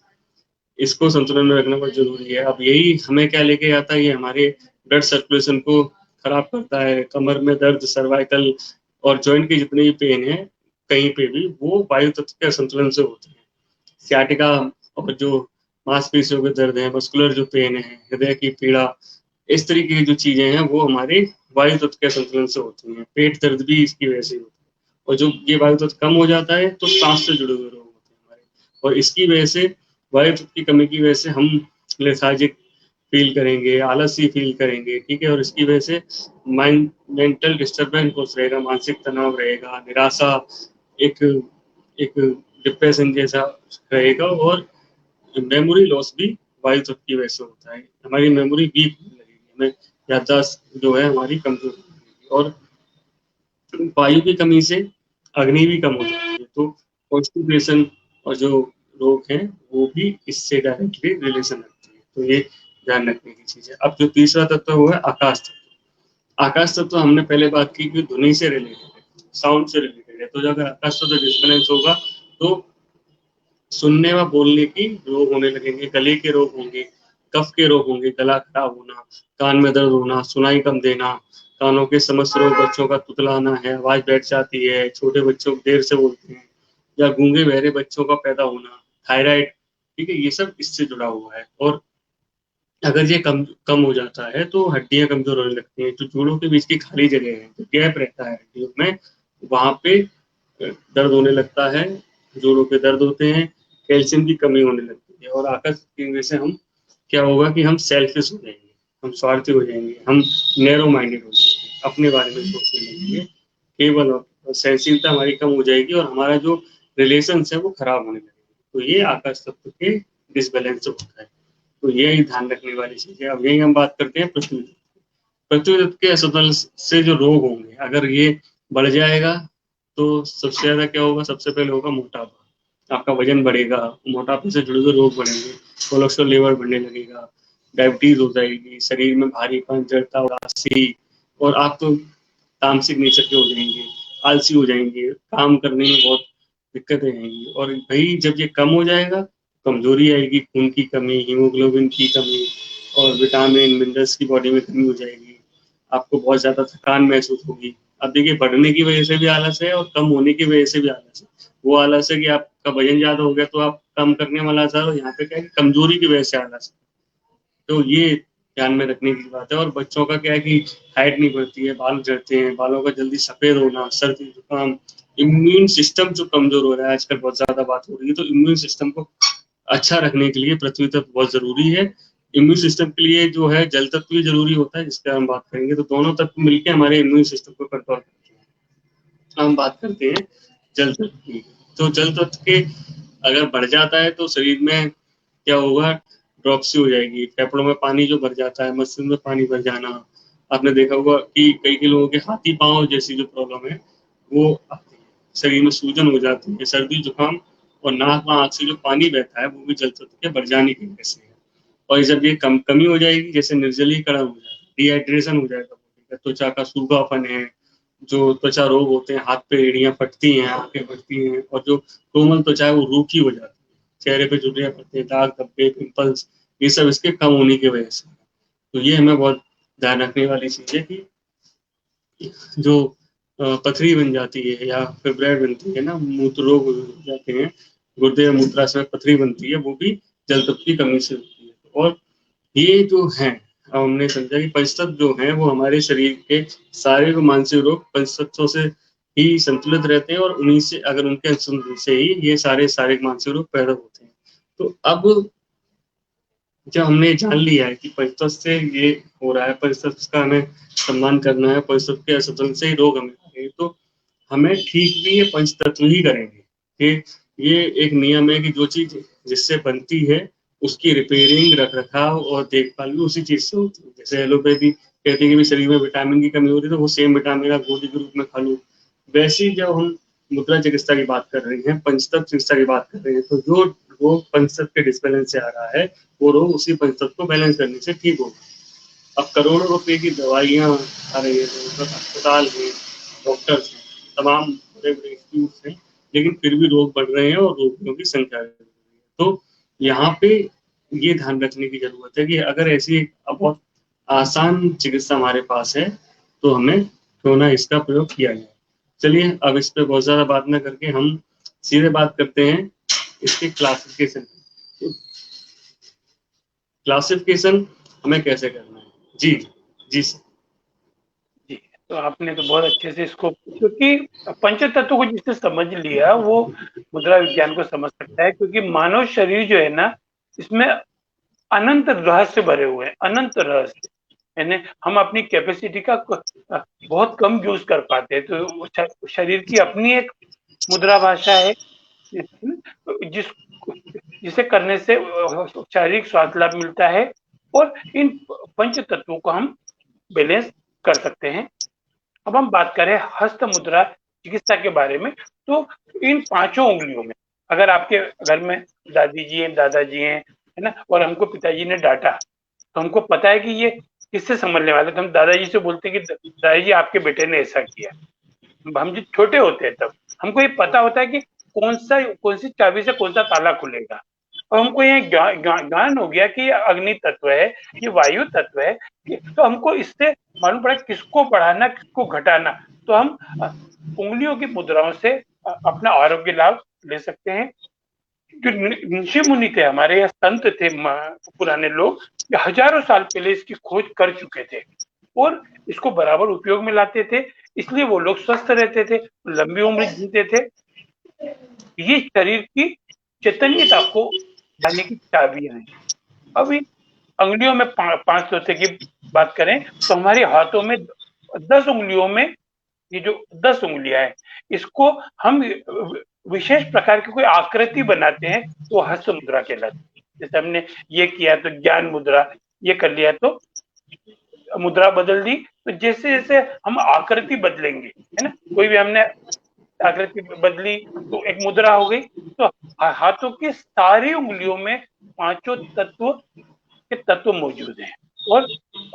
इसको संतुलन में रखना बहुत जरूरी है। अब यही हमें क्या लेके आता है, ये हमारे ब्लड सर्कुलेशन को खराब करता है। कमर में दर्द, सर्वाइकल और जॉइंट के जितने भी पेन है कहीं पे भी, वो वायु तत्व के असंतुलन से होते हैं। सियाटिका और जो मांसपेशियों के दर्द है, मस्कुलर जो पेन है, हृदय की पीड़ा, इस तरीके की जो चीजें हैं वो हमारे वायु तत्व के संतुलन से होती हैं। पेट दर्द भी इसकी वजह से होता है। और जो ये वायु तत्व कम हो जाता है तो सांस से जुड़े हुए रोग होते हैं हमारे। और इसकी वजह से, वायु तत्व की कमी की वजह से हम लेथार्जिक फील करेंगे, आलसी फील करेंगे, ठीक है। और इसकी वजह से माइंड मेंटल डिस्टर्बेंस रहेगा, मानसिक तनाव रहेगा, निराशा, एक एक डिप्रेशन जैसा रहेगा। और मेमोरी लॉस भी वायु तत्व की वजह से होता है। हमारी मेमोरी वीक होने लगेगी, हमें याददाश्त जो है हमारी कमजोर होने लगेगी। और वायु की कमी से अग्नि भी कम हो जाती है। तो कॉन्स्टिपेशन और जो रोग हैं वो भी इससे डायरेक्टली रिलेशन रखती है। तो ये ध्यान रखने की चीज है। अब जो तीसरा तत्व है वो है आकाश तत्व। आकाश तत्व हमने पहले बात की कि ध्वनि से रिलेटेड है, साउंड से रिलेटेड है। तो अगर आकाश तत्व डिस्बैलेंस होगा तो सुनने व बोलने की रोग होने लगेंगे, गले के रोग होंगे, कफ के रोग होंगे, गला खराब होना, कान में दर्द होना, सुनाई कम देना, कानों के समस्या रोग, बच्चों का तुतलाना है, आवाज बैठ जाती है, छोटे बच्चों देर से बोलते हैं, या गूंगे बहरे बच्चों का पैदा होना, थायराइड, ठीक है, ये सब इससे जुड़ा हुआ है। और अगर ये कम कम हो जाता है तो हड्डियां कमजोर होने लगती हैं। जो जोड़ों के बीच की खाली जगह है, जो गैप रहता है हड्डियों में, वहां पे दर्द होने लगता है, जोड़ों पे दर्द होते हैं, कैल्शियम की कमी होने लगती है। और आकाश की वजह से हम क्या होगा कि हम सेल्फिश हो जाएंगे, हम स्वार्थी हो जाएंगे, हम नैरो माइंडेड हो जाएंगे, अपने बारे में सोचने लगेंगे केवल, और सहनशीलता हमारी कम हो जाएगी, और हमारा जो रिलेशन है वो खराब होने लगेगा। तो ये आकाश तत्व के डिसबैलेंस से होता है। तो यही ध्यान रखने वाली चीज है। अब यही हम बात करते हैं पृथ्वी तत्व की। पृथ्वी तत्व के असंतुलन से जो रोग होंगे, अगर ये बढ़ जाएगा तो सबसे ज्यादा क्या होगा, सबसे पहले होगा मोटापा, आपका वजन बढ़ेगा, मोटापे से जुड़े हुए रोग बढ़ेंगे, कोलेस्ट्रॉल लेवल बढ़ने लगेगा, डायबिटीज हो जाएगी, शरीर में भारीपन, जड़ता, उदासी, और आप तो तामसिक नेचर के हो जाएंगे, आलसी हो जाएंगे, काम करने में बहुत दिक्कतें आएंगी। और भाई जब ये कम हो जाएगा, कमजोरी आएगी, खून की कमी, हीमोग्लोबिन की कमी, और विटामिन मिनरल्स की बॉडी में कमी हो जाएगी, आपको बहुत ज्यादा थकान महसूस होगी। अब देखिए बढ़ने की वजह से भी आलस है और कम होने की वजह से भी आलस है। वो आलस है कि आपका वजन ज्यादा हो गया तो आप कम करने वाला आलस है, और यहाँ पे क्या है, कमजोरी की वजह से आलस है। तो ये ध्यान में रखने की बात है। और बच्चों का क्या है कि हाइट नहीं बढ़ती है, बाल झड़ते हैं, बालों का जल्दी सफेद होना, सर्दी जुकाम, इम्यून सिस्टम जो कमजोर हो रहा है, आजकल बहुत ज्यादा बात हो रही है। तो इम्यून सिस्टम को अच्छा रखने के लिए पृथ्वी तत्व बहुत जरूरी है। इम्यून सिस्टम के लिए जो है जल तत्व भी जरूरी होता है, जिसका हम बात करेंगे। तो दोनों तत्व मिलकर हमारे इम्यून सिस्टम को कंट्रोल करते हैं। हम बात करते हैं जल तत्व की। तो जल तत्व के अगर बढ़ जाता है तो शरीर में क्या होगा, ड्रॉप्सी हो जाएगी, फेफड़ों में पानी जो भर जाता है, मस्तिष्क में पानी भर जाना। आपने देखा होगा कि कई लोगों के हाथी पांव जैसी जो प्रॉब्लम है वो आती है, शरीर में सूजन हो जाती है, सर्दी जुकाम, और नाक व आंख से जो पानी बहता है वो भी जल तत्व के बढ़ जाने की वजह से है। और जब ये कमी हो जाएगी, जैसे निर्जलीकरण हो जाएगा, डिहाइड्रेशन हो जाएगा, त्वचा का सूखापन है, जो त्वचा रोग होते हैं, हाथ पे एड़ियां फटती हैं, आंखें फटती हैं, और जो कोमल त्वचा है वो रूखी हो जाती है, चेहरे पे झुर्रियां पड़ते हैं, दाग धब्बे पिंपल्स, ये सब इसके कम होने की वजह से। तो ये हमें बहुत ध्यान रखने वाली चीज है कि जो पथरी बन जाती है या फिब्राइड बनती है ना, मूत्र रोग हो जाते हैं, गुर्दे मूत्राशय में पथरी बनती है, वो भी जल तत्व की कमी से होती है। और ये जो है, अब हमने समझा कि पंचतत्व जो है वो हमारे शरीर के शारीरिक और मानसिक रोग पंचतत्वों से ही संतुलित रहते हैं, और उन्हीं से, अगर उनके असंतुलन से ही ये सारे शारीरिक मानसिक रोग पैदा होते हैं। तो अब जब हमने जान लिया है कि पंचतत्व से ये हो रहा है, पंचतत्व का हमें सम्मान करना है, पंचतत्व के असंतुलन से ही रोग हमें आ रहे हैं, तो हमें ठीक भी ये पंचतत्व ही करेंगे। ये एक नियम है कि जो चीज जिससे बनती है उसकी रिपेयरिंग, रख रखाव और देखभाल भी उसी चीज से होती है। जैसे एलोपैथी कहती है कि शरीर में विटामिन की कमी हो रही है तो वो सेम विटामिन का गोली के रूप में खा लो। वैसे ही जब हम मुद्रा चिकित्सा की बात कर रहे हैं, पंचतत्व चिकित्सा की बात कर रहे हैं, तो जो रोग पंचतत्व के डिसबैलेंस से आ रहा है वो रोग उसी पंचतत्व को बैलेंस करने से ठीक होगा। अब करोड़ों रुपए की दवाइयां आ रही है, अस्पताल है, डॉक्टर्स हैं, तमाम बड़े बड़े इंस्टीट्यूट हैं, लेकिन फिर भी रोग बढ़ रहे हैं और रोगियों की संख्या बढ़ रही है। तो यहाँ पे ये ध्यान रखने की जरूरत है कि अगर ऐसी बहुत आसान चिकित्सा हमारे पास है तो हमें क्यों ना इसका प्रयोग किया जाए। चलिए अब इस पे बहुत ज्यादा बात ना करके हम सीधे बात करते हैं इसके क्लासिफिकेशन। क्लासिफिकेशन हमें कैसे करना है? जी जी सर। जी, तो आपने तो बहुत अच्छे से इसको, क्योंकि पंचतत्व को जिसने समझ लिया वो मुद्रा विज्ञान को समझ सकता है, क्योंकि मानव शरीर जो है ना, इसमें अनंत रहस्य भरे हुए हैं, अनंत रहस्य। यानी हम अपनी कैपेसिटी का बहुत कम यूज कर पाते हैं। तो शरीर की अपनी एक मुद्रा भाषा है जिस जिसे करने से शारीरिक स्वास्थ्य लाभ मिलता है, और इन पंच तत्वों को हम बैलेंस कर सकते हैं। अब हम बात करें हस्त मुद्रा चिकित्सा के बारे में, तो इन पांचों उंगलियों में, अगर आपके घर में दादी जी हैं, दादाजी हैं, है ना, और हमको पिताजी ने डांटा, तो हमको पता है कि ये किससे संभलने वाले, तो हम दादाजी से बोलते हैं कि दादाजी आपके बेटे ने ऐसा किया। हम जब छोटे होते हैं तब हमको ये पता होता है कि कौन सी चाबी से कौन सा ताला खुलेगा, और हमको ये ज्ञान हो गया कि ये अग्नि तत्व है, ये वायु तत्व है, तो हमको इससे मालूम पड़ा किसको बढ़ाना किसको घटाना। तो हम उंगलियों की मुद्राओं से अपना आरोग्य लाभ ले सकते हैं। जो ऋषि मुनि थे हमारे, या संत थे पुराने लोग, हजारों साल पहले इसकी खोज कर चुके थे और इसको बराबर उपयोग में लाते थे, इसलिए वो लोग स्वस्थ रहते थे, लंबी उम्र जीते थे। ये शरीर की चैतन्यता को लाने की चाबियां हैं। अब इन अंगुलियों में पांच तोते की बात करें तो हमारे हाथों में 10 उंगलियों में, ये जो 10 उंगलियां हैं, इसको हम विशेष प्रकार की कोई आकृति बनाते हैं तो हस्त मुद्रा कहलाती है। जैसे हमने ये किया तो ज्ञान मुद्रा, ये कर लिया तो मुद्रा बदल दी। तो जैसे जैसे हम आकृति बदलेंगे, है ना, कोई भी हमने आकृति बदली तो एक मुद्रा हो गई। तो हाथों की सारी उंगलियों में पांचों तत्व के तत्व मौजूद हैं, और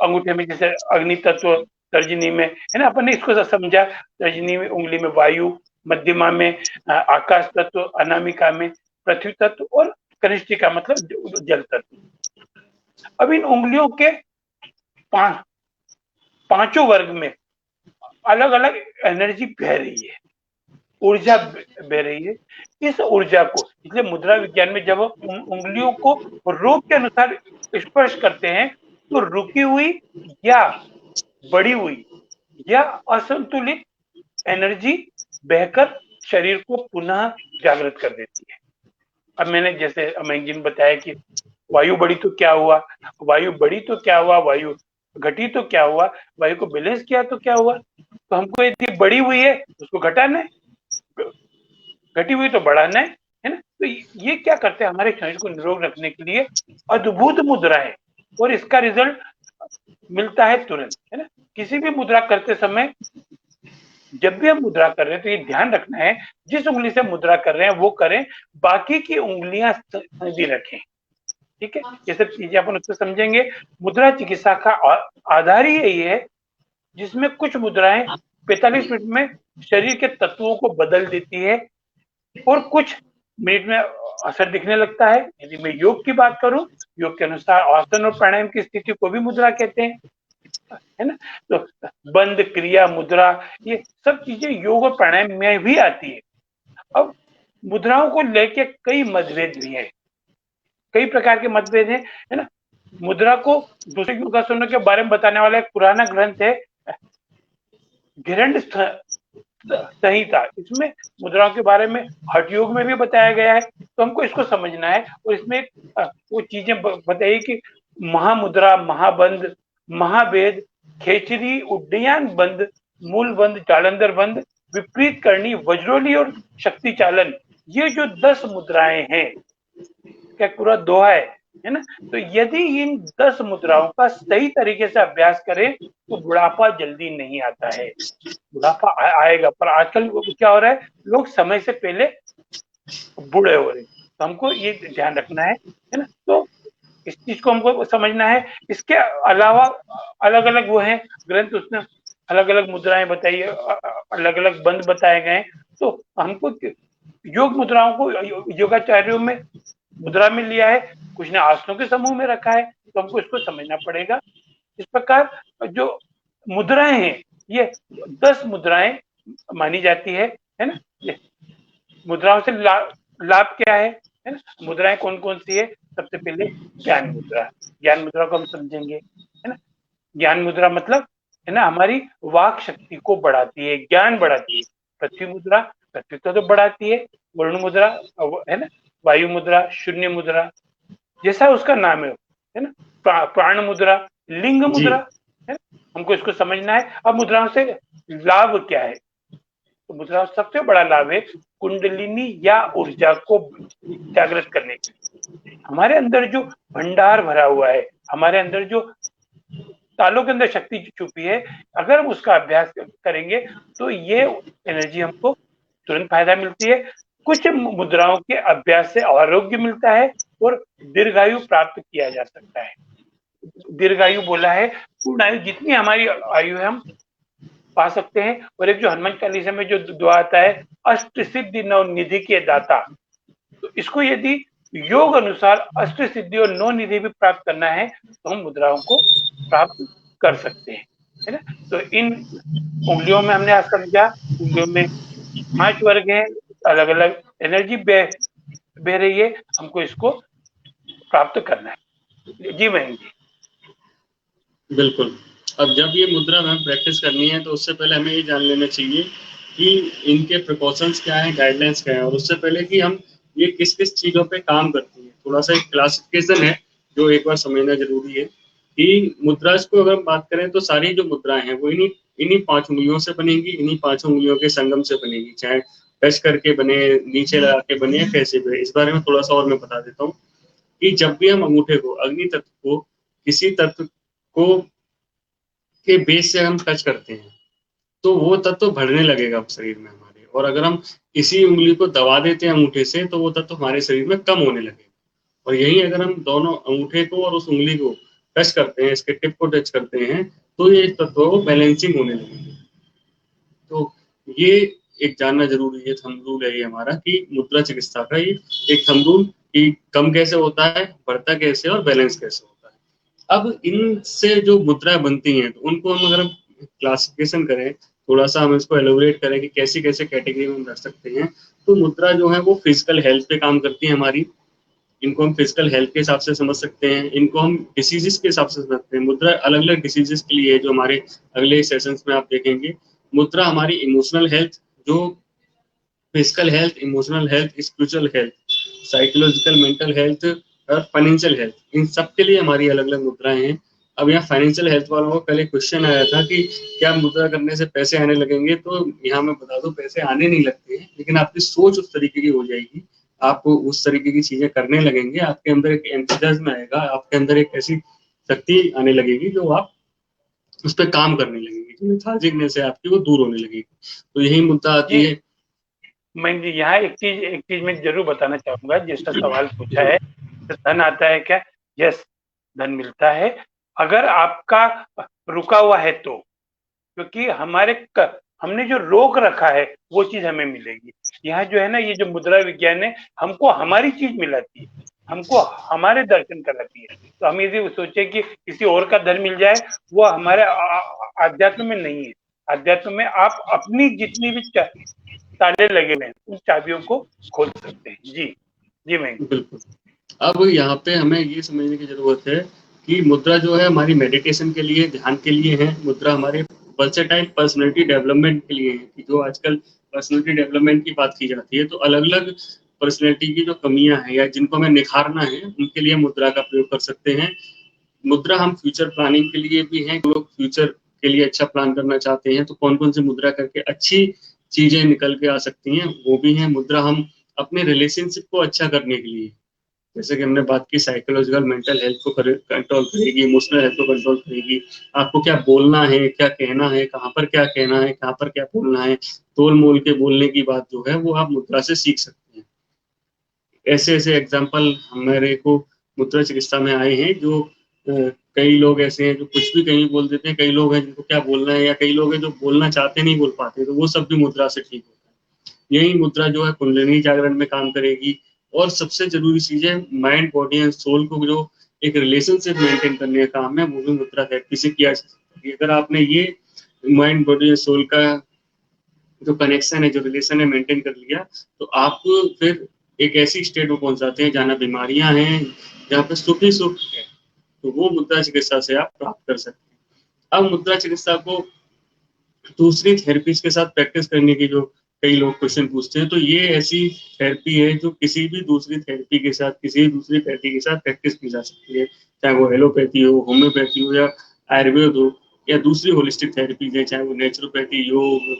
अंगूठे में जैसे अग्नि तत्व, तर्जनी में, है ना, अपन ने इसको समझा, तर्जनी में उंगली में वायु, मध्यमा में आकाश तत्व, अनामिका में पृथ्वी तत्व, और कनिष्ठिका मतलब जल तत्व। अब इन उंगलियों के पांचों वर्ग में अलग अलग एनर्जी बह रही है, ऊर्जा बह रही है। इस ऊर्जा को, इसलिए मुद्रा विज्ञान में जब उंगलियों को रूप के अनुसार स्पर्श करते हैं तो रुकी हुई या बढ़ी हुई या असंतुलित एनर्जी बहकर शरीर को पुनः जागृत कर देती है। अब मैंने जैसे अमेंगी ने बताया कि वायु बढ़ी तो क्या हुआ, वायु बढ़ी तो क्या हुआ, वायु घटी तो क्या हुआ, वायु को बैलेंस किया तो क्या हुआ। तो हमको यदि बढ़ी हुई है उसको घटाना है, घटी हुई तो बढ़ाना है ना। तो ये क्या करते हैं, हमारे शरीर को निरोग रखने के लिए अद्भुत मुद्रा है और इसका रिजल्ट मिलता है तुरंत, है ना। किसी भी मुद्रा करते समय जब भी हम मुद्रा कर रहे हैं तो ये ध्यान रखना है, जिस उंगली से मुद्रा कर रहे हैं वो करें, बाकी की उंगलियां सीधी रखें, ठीक है। ये सब चीजें अपन उससे समझेंगे। मुद्रा चिकित्सा का आधार ही यही है, जिसमें कुछ मुद्राएं 45 मिनट में शरीर के तत्वों को बदल देती है और कुछ मिनट में असर दिखने लगता है। यदि मैं योग की बात करूं, योग के अनुसार आसन और प्राणायाम की स्थिति को भी मुद्रा कहते हैं, है ना। तो बंद क्रिया मुद्रा, ये सब चीजें योग और प्राणायाम में भी आती है। अब मुद्राओं को लेके कई मतभेद भी है, कई प्रकार के मतभेद हैं, है ना। मुद्रा को दूसरे योगासनों के बारे में बताने वाला एक पुराना ग्रंथ है घिरंड संहिता, इसमें मुद्राओं के बारे में हठ योग में भी बताया गया है। तो हमको इसको समझना है और इसमें वो चीजें बताइए कि महामुद्रा, महाबंद, महाभेद, खेचरी, उड्डयन बंद, मूल बंद, जालंधर बंद, विपरीत करनी, वज्रोली और शक्ति चालन, ये जो 10 मुद्राएं हैं, क्या पूरा दोहा है ना। तो यदि इन 10 मुद्राओं का सही तरीके से अभ्यास करें तो बुढ़ापा जल्दी नहीं आता है। बुढ़ापा आएगा, पर आजकल क्या हो रहा है, लोग समय से पहले बूढ़े हो रहे हैं। तो हमको ये ध्यान रखना है ना। तो इस चीज को हमको समझना है। इसके अलावा अलग अलग वो है ग्रंथ, उसने अलग अलग मुद्राएं बताई, अलग अलग बंद बताए गए। तो हमको योग मुद्राओं को योगाचार्यों में मुद्रा में लिया है, कुछ ने आसनों के समूह में रखा है, तो हमको इसको समझना पड़ेगा। इस प्रकार जो मुद्राएं हैं, ये 10 मुद्राएं मानी जाती है ना। मुद्राओं से लाभ क्या है ना। मुद्राएं कौन कौन सी है, सबसे पहले ज्ञान मुद्रा। ज्ञान मुद्रा को हम समझेंगे, है ना। ज्ञान मुद्रा मतलब है ना, हमारी वाक शक्ति को बढ़ाती है, ज्ञान बढ़ाती है। पृथ्वी मुद्रा पृथ्वी तो बढ़ाती है, वरुण मुद्रा है ना, वायु मुद्रा, शून्य मुद्रा, जैसा उसका नाम है ना, प्राण मुद्रा, लिंग मुद्रा, है ना। हमको इसको समझना है। अब मुद्राओं से लाभ क्या है, तो मुद्राओं से सबसे बड़ा लाभ है कुंडलिनी या ऊर्जा को जागृत करने के लिए। हमारे अंदर जो भंडार भरा हुआ है, हमारे अंदर जो तालों के अंदर शक्ति छुपी है, अगर हम उसका अभ्यास करेंगे तो ये एनर्जी हमको तुरंत फायदा मिलती है। कुछ मुद्राओं के अभ्यास से आरोग्य मिलता है और दीर्घायु प्राप्त किया जा सकता है। दीर्घायु बोला है, पूर्ण आयु, जितनी हमारी आयु है हम पा सकते हैं। और एक जो हनुमान चालीसा में जो दुआ आता है, अष्ट सिद्धि नव निधि के दाता, तो इसको यदि योग अनुसार अष्ट सिद्धि और नौ निधि भी प्राप्त करना है तो हम मुद्राओं को प्राप्त कर सकते हैं, है ना। तो इन उंगलियों में हमने आज समझा, उंगलियों में 5 वर्ग हैं, अलग अलग एनर्जी बह रही है, हमको इसको प्राप्त करना है। जी बहन जी। बिल्कुल। अब जब ये मुद्रा हमें प्रैक्टिस करनी है तो उससे पहले हमें ये जान लेना चाहिए कि इनके प्रिकॉशंस क्या हैं, गाइडलाइंस क्या है, और उससे पहले कि हम ये किस किस चीज़ों पे काम करती हैं, थोड़ा सा एक क्लासिफिकेशन है जो एक बार समझना जरूरी है कि मुद्रा को अगर हम बात करें तो सारी जो मुद्राएं हैं वो इन्हीं 5 उंगलियों से बनेगी, इन्हीं 5 उंगलियों के संगम से बनेगी, चाहे टच करके बने, नीचे लगा के बने, या कैसे बने। इस बारे में थोड़ा सा और मैं बता देता हूँ कि जब भी हम अंगूठे को, अग्नि तत्व को, किसी तत्व को के बेस से हम टच करते हैं तो वो तत्व बढ़ने लगेगा शरीर में हमारे, और अगर हम इसी उंगली को दबा देते हैं अंगूठे से तो वो तत्व हमारे शरीर में कम होने लगेगा। और यही अगर हम दोनों अंगूठे को और उस उंगली को टच करते हैं, इसके टिप को टच करते हैं, तो ये तत्व को बैलेंसिंग होने लगेगी। तो ये एक जानना जरूरी है, थंब रूल है ये हमारा, कि मुद्रा चिकित्सा का ये एक थंब रूल कि कम कैसे होता है, बढ़ता कैसे और बैलेंस कैसे होता है। अब इनसे जो मुद्राएं बनती हैं तो उनको हम अगर क्लासिफिकेशन करें, थोड़ा सा हम इसको एलोबरेट करें कि कैसी कैसे कैटेगरी में हम रख सकते हैं, तो मुद्रा जो है वो फिजिकल हेल्थ पे काम करती है हमारी। इनको हम फिजिकल हेल्थ के हिसाब से समझ सकते हैं, इनको हम डिसीजेस के हिसाब से समझ सकते हैं। मुद्रा अलग अलग डिसीजेस के लिए है जो हमारे अगले सेशंस में आप देखेंगे। मुद्रा हमारी इमोशनल हेल्थ, जो physical health, emotional health, spiritual health, psychological, mental health और फाइनेंशियल हेल्थ, इन सब के लिए हमारी अलग अलग मुद्राएं हैं। अब यहाँ फाइनेंशियल हेल्थ वालों को पहले क्वेश्चन आया था कि क्या मुद्रा करने से पैसे आने लगेंगे, तो यहाँ मैं बता दूं पैसे आने नहीं लगते हैं, लेकिन आपकी सोच उस तरीके की हो जाएगी, आप उस तरीके की चीजें करने लगेंगे, आपके अंदर एक एंथुसियाज्म आएगा, आपके अंदर एक ऐसी शक्ति आने लगेगी जो आप उस पर काम करने लगेंगे, जो लेथार्जिकनेस है आपकी वो दूर होने लगेगी। तो यही मुद्दा आती जी, है। मैं यहाँ एक चीज मैं जरूर बताना चाहूंगा, जिसका सवाल पूछा है, तो धन आता है क्या? यस, धन मिलता है, अगर आपका रुका हुआ है तो, क्योंकि हमने जो रोक रखा है वो चीज हमें मिलेगी। यहाँ जो है ना, ये जो मुद्रा विज्ञान है, हमको हमारी चीज मिलाती है, हमको हमारे दर्शन कराती है। तो हम यदि सोचे कि किसी और का धन मिल जाए, वो हमारे आध्यात्म में नहीं है। अध्यात्म में आप अपनी जितनी भी ताले लगे हुए हैं, उन चाबियों को खोल सकते हैं। जी जी, मैं बिल्कुल। अब यहाँ पे हमें ये समझने की जरूरत है कि मुद्रा जो है हमारी मेडिटेशन के लिए, ध्यान के लिए है। मुद्रा हमारे वर्सेटाइल पर्सनैलिटी डेवलपमेंट के लिए है, कि जो आजकल पर्सनैलिटी डेवलपमेंट की बात की जाती है, तो अलग अलग पर्सनैलिटी की जो कमियां हैं या जिनको हमें निखारना है, उनके लिए मुद्रा का प्रयोग कर सकते हैं। मुद्रा हम फ्यूचर प्लानिंग के लिए भी हैं, लोग फ्यूचर के लिए अच्छा प्लान करना चाहते हैं, तो कौन कौन सी मुद्रा करके अच्छी चीजें निकल के आ सकती हैं, वो भी है। मुद्रा हम अपने रिलेशनशिप को अच्छा करने के लिए, जैसे कि हमने बात की, साइकोलॉजिकल मेंटल हेल्थ को कंट्रोल करेगी, इमोशनल हेल्थ को कंट्रोल करेगी, आपको क्या बोलना है, क्या कहना है, कहाँ पर क्या कहना है, कहाँ पर क्या बोलना है, तोल मोल के बोलने की बात जो है वो आप मुद्रा से सीख सकते हैं। ऐसे ऐसे एग्जाम्पल हमारे को मुद्रा चिकित्सा में आए हैं, जो कई लोग ऐसे हैं जो कुछ भी कहीं बोल देते हैं, कई लोग हैं जिनको क्या बोलना है, या कई लोग हैं जो बोलना चाहते नहीं बोल पाते, तो वो सब भी मुद्रा से ठीक होता है। यही मुद्रा जो है कुंडलिनी जागरण में काम करेगी। और सबसे जरूरी चीज है, माइंड बॉडी एंड सोल को जो एक रिलेशनशिप मेंटेन करने का काम है, वो भी मुद्रा थेरेपी से किया जा सकता है। अगर आपने ये माइंड बॉडी एंड सोल का जो कनेक्शन है, जो रिलेशन है, मेंटेन कर लिया, तो आप फिर एक ऐसी स्टेट में पहुंच जाते हैं जहाँ बीमारियां हैं, जहाँ पे सुख ही सुख है, तो वो मुद्रा चिकित्सा से आप प्राप्त कर सकते हैं। अब मुद्रा चिकित्सा को दूसरी थेरेपीज के साथ प्रैक्टिस करने की जो कई लोग क्वेश्चन पूछते हैं, तो ये ऐसी थेरेपी है जो किसी भी दूसरी थेरेपी के साथ, किसी भी दूसरी पैथी के साथ प्रैक्टिस की जा सकती है, चाहे वो एलोपैथी हो, होम्योपैथी हो, या आयुर्वेद हो, या दूसरी होलिस्टिक थेरेपीज है, चाहे वो नेचुरोपैथी, योग,